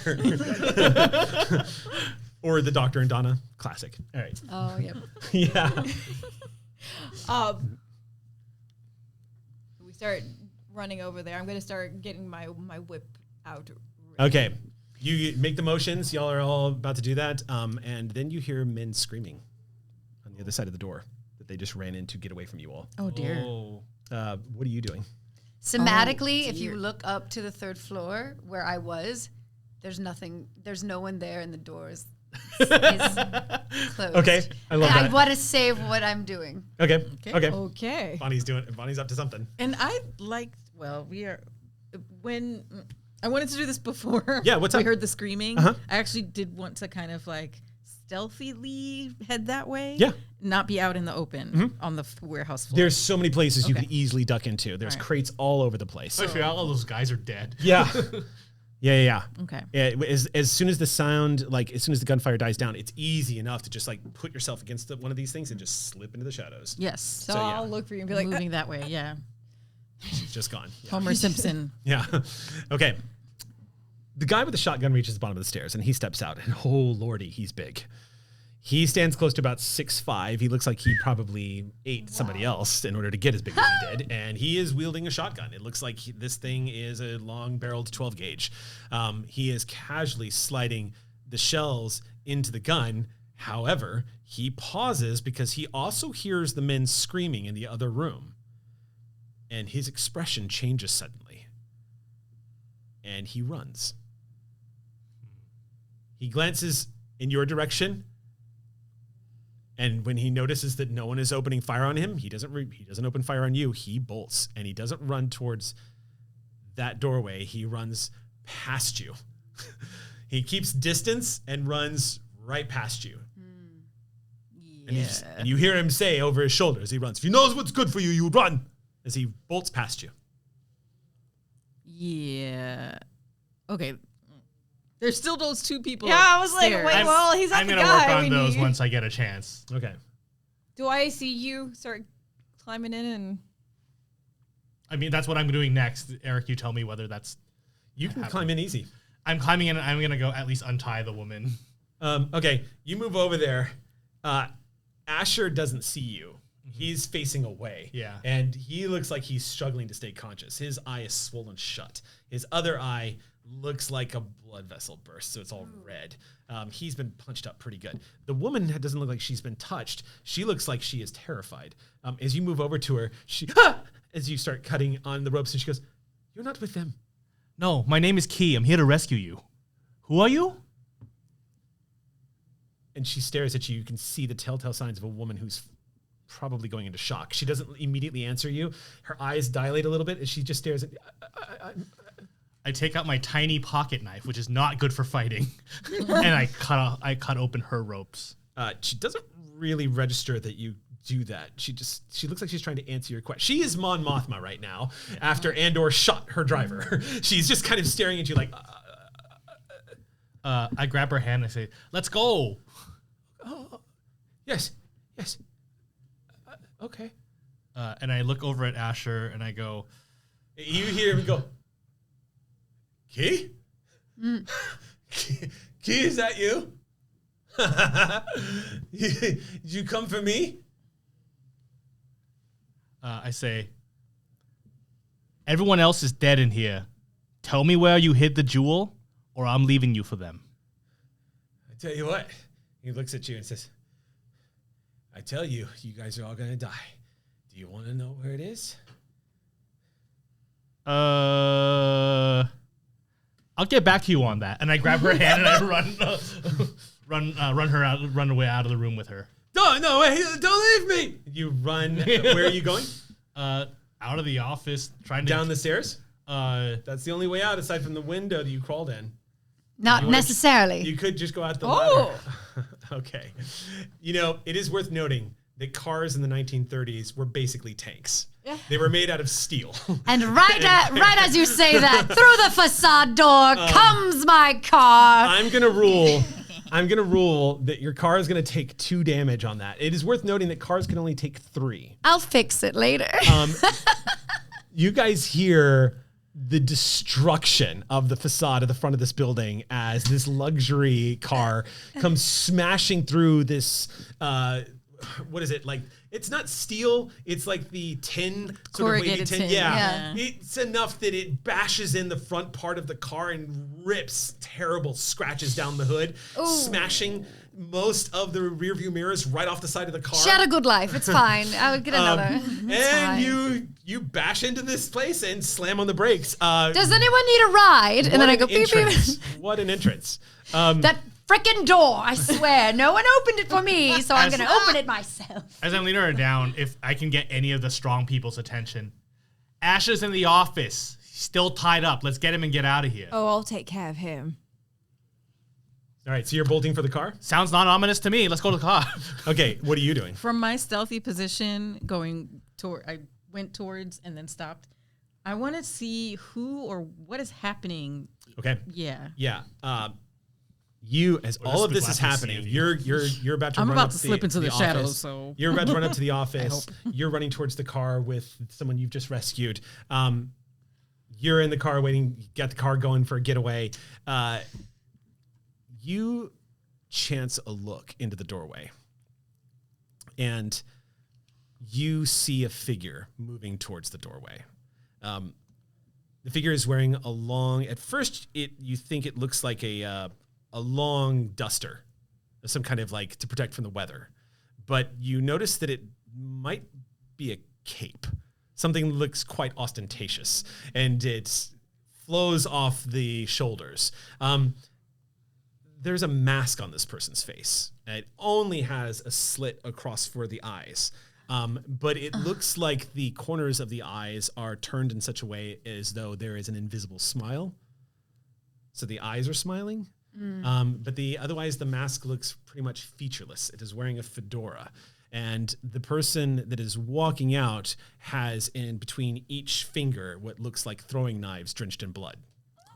Or the Doctor and Donna. Classic. All right. Oh yep. Yeah. We start running over there. I'm going to start getting my whip out. Okay. You make the motions. Y'all are all about to do that. And then you hear men screaming on the other side of the door that they just ran in to get away from you all. Oh, dear. What are you doing? Somatically, if you look up to the 3rd floor where I was, there's nothing. There's no one there, and the door is closed. Okay, I love that. I want to save what I'm doing. Okay. Okay. Bonnie's up to something. And I liked. Well, we are when I wanted to do this before. Yeah, what's we up? heard the screaming. Uh-huh. I actually did want to kind of like stealthily head that way. Yeah. Not be out in the open on the warehouse floor. There's so many places you Okay. can easily duck into. There's crates all over the place. I figure out all those guys are dead. Yeah. Yeah. Okay. Yeah, as soon as the sound, like as soon as the gunfire dies down, it's easy enough to just like put yourself against one of these things and just slip into the shadows. Yes. So yeah. I'll look for you and be like, Moving that way. Yeah. She's just gone. Yeah. Homer Simpson. Yeah. Okay. The guy with the shotgun reaches the bottom of the stairs and he steps out. And oh lordy, he's big. He stands close to about 6'5". He looks like he probably ate somebody else in order to get as big as he did. And he is wielding a shotgun. It looks like this thing is a long-barreled 12 gauge. He is casually sliding the shells into the gun. However, he pauses because he also hears the men screaming in the other room. And his expression changes suddenly. And he runs. He glances in your direction. And when he notices that no one is opening fire on him, he doesn't open fire on you. He bolts, and he doesn't run towards that doorway. He runs past you. He keeps distance and runs right past you. Yeah. And you hear him say over his shoulder as he runs, "If he knows what's good for you, you run," as he bolts past you. Yeah. Okay. There's still those two people. yeah, I was like, upstairs. wait, well, he's not I'm the gonna guy. work on we those need. once I get a chance. Okay. Do I see you start climbing in and? I mean, that's what I'm doing next. Eric, you tell me whether that's. You can climb in easy. I'm climbing in and I'm gonna go at least untie the woman. Okay, you move over there. Asher doesn't see you. He's facing away. Yeah. And he looks like he's struggling to stay conscious. His eye is swollen shut. His other eye looks like a blood vessel burst, so it's all red. He's been punched up pretty good. The woman doesn't look like she's been touched. She looks like she is terrified. As you move over to her, as you start cutting on the ropes, and she goes, "You're not with them." No, my name is Keye. I'm here to rescue you. Who are you? And she stares at you. You can see the telltale signs of a woman who's probably going into shock. She doesn't immediately answer you. Her eyes dilate a little bit as she just stares at you. I take out my tiny pocket knife, which is not good for fighting, and I cut open her ropes. She doesn't really register that you do that. She looks like she's trying to answer your question. She is Mon Mothma right now after Andor shot her driver. She's just kind of staring at you like... I grab her hand and I say, "Let's go." Oh, yes. Okay. And I look over at Asher and I go, You hear him go, "Key? Key, is that you? Did you come for me?" I say, "Everyone else is dead in here. Tell me where you hid the jewel, or I'm leaving you for them." I tell you what. He looks at you and says, "I tell you, you guys are all going to die. Do you want to know where it is?" I'll get back to you on that. And I grab her hand and I run away out of the room with her. No, wait, don't leave me. You run. Where are you going? Out of the office, trying to Down the stairs? That's the only way out aside from the window that you crawled in. Not necessarily. You could just go out the ladder. Okay. You know, it is worth noting that cars in the 1930s were basically tanks. Yeah. They were made out of steel. And right as you say that, through the facade door comes my car. I'm gonna rule that your car is gonna take 2 damage on that. It is worth noting that cars can only take 3. I'll fix it later. You guys hear the destruction of the facade of the front of this building as this luxury car comes smashing through this, what is it? Like, It's not steel. It's like the tin, sort of wavy Corrugated tin. Yeah. It's enough that it bashes in the front part of the car and rips terrible scratches down the hood, smashing most of the rearview mirrors right off the side of the car. She had a good life. It's fine. I'll get another. And you bash into this place and slam on the brakes. Does anyone need a ride? And then I go, beep, beep. What an entrance. That frickin' door, I swear. No one opened it for me, so I'm going to open it myself. As I'm leading her down, if I can get any of the strong people's attention. Asher's in the office. He's still tied up. Let's get him and get out of here. Oh, I'll take care of him. All right, so you're bolting for the car? Sounds not ominous to me. Let's go to the car. Okay, what are you doing? From my stealthy position, I went towards and then stopped. I want to see who or what is happening. Okay. Yeah. Yeah. You, as all of this is happening, you're about to. I'm run about up to slip into the office. shadows. So you're about to run up to the office. You're running towards the car with someone you've just rescued. You're in the car waiting. You got the car going for a getaway. You chance a look into the doorway, and you see a figure moving towards the doorway. The figure is wearing a long. At first, you think it looks like a long duster, some kind of like to protect from the weather, but you notice that it might be a cape. Something looks quite ostentatious, and it flows off the shoulders. There's a mask on this person's face. It only has a slit across for the eyes. But it looks like the corners of the eyes are turned in such a way as though there is an invisible smile. So the eyes are smiling. But otherwise the mask looks pretty much featureless. It is wearing a fedora. And the person that is walking out has in between each finger what looks like throwing knives drenched in blood.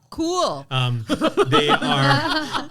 cool. They are.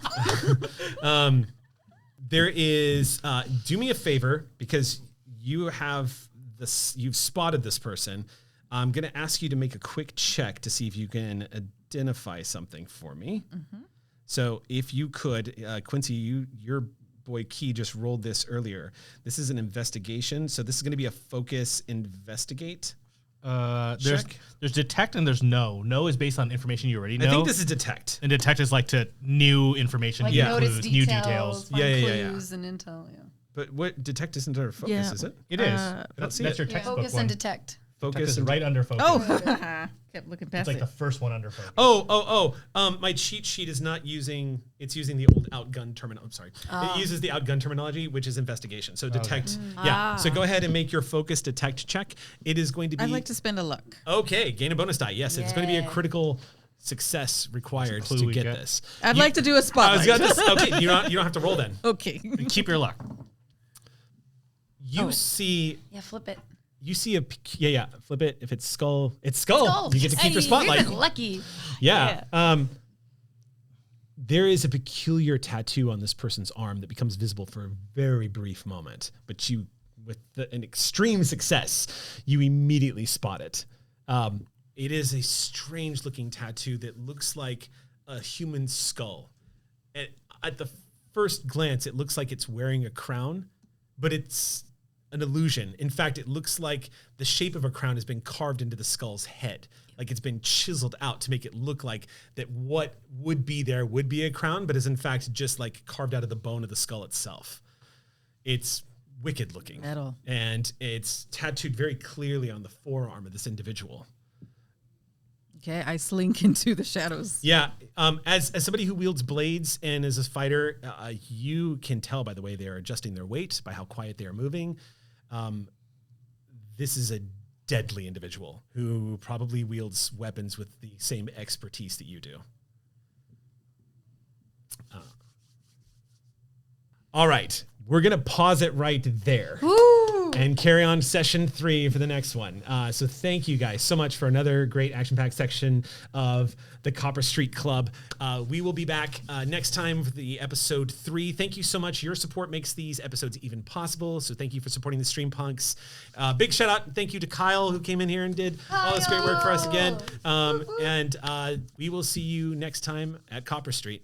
There is. Do me a favor, because you have this. You've spotted this person. I'm going to ask you to make a quick check to see if you can identify something for me. Mm-hmm. So if you could, Quincy, your boy Key just rolled this earlier. This is an investigation. So this is going to be a focus investigate. There's detect and there's know. Know is based on information you already know. I think this is detect. And detect is like to new information, Like new notice clues, details, new details. find clues and intel. Yeah. But what detect isn't under focus, is it? It is. I don't see That's it. your textbook Focus one. and detect. Focus Detect is and right under focus. Oh, kept looking past It's like it. the first one under focus. My cheat sheet is not using. It's using the old outgunned terminology. I'm sorry. It uses the outgunned terminology, which is investigation. So detect. Okay. Yeah. So go ahead and make your focus detect check. It is going to be. I'd like to spend a luck. Okay. Gain a bonus die. Yes, it's going to be a critical success required clue to we get get. this. I'd like to do a I spotlight. was gonna okay. You don't have to roll then. Okay. Keep your luck. You see. Yeah, flip it. You see flip it. If it's skull, it's skull. You get to keep your Hey, spotlight. We've been lucky. Yeah. There is a peculiar tattoo on this person's arm that becomes visible for a very brief moment, but you, with an extreme success, you immediately spot it. It is a strange-looking tattoo that looks like a human skull. At the first glance, it looks like it's wearing a crown, but it's an illusion. In fact, it looks like the shape of a crown has been carved into the skull's head. Like it's been chiseled out to make it look like that what would be there would be a crown, but is in fact just like carved out of the bone of the skull itself. It's wicked looking. Metal. And it's tattooed very clearly on the forearm of this individual. Okay, I slink into the shadows. Yeah. As somebody who wields blades and is a fighter, you can tell by the way they are adjusting their weight, by how quiet they are moving. This is a deadly individual who probably wields weapons with the same expertise that you do. All right. We're going to pause it right there. Woo! And carry on session 3 for the next one. So thank you guys so much for another great action-packed section of the Copper Street Club. We will be back next time for the episode 3. Thank you so much. Your support makes these episodes even possible. So thank you for supporting the Streampunks. Big shout out and thank you to Kyle who came in here and did all this great work for us again. And we will see you next time at Copper Street.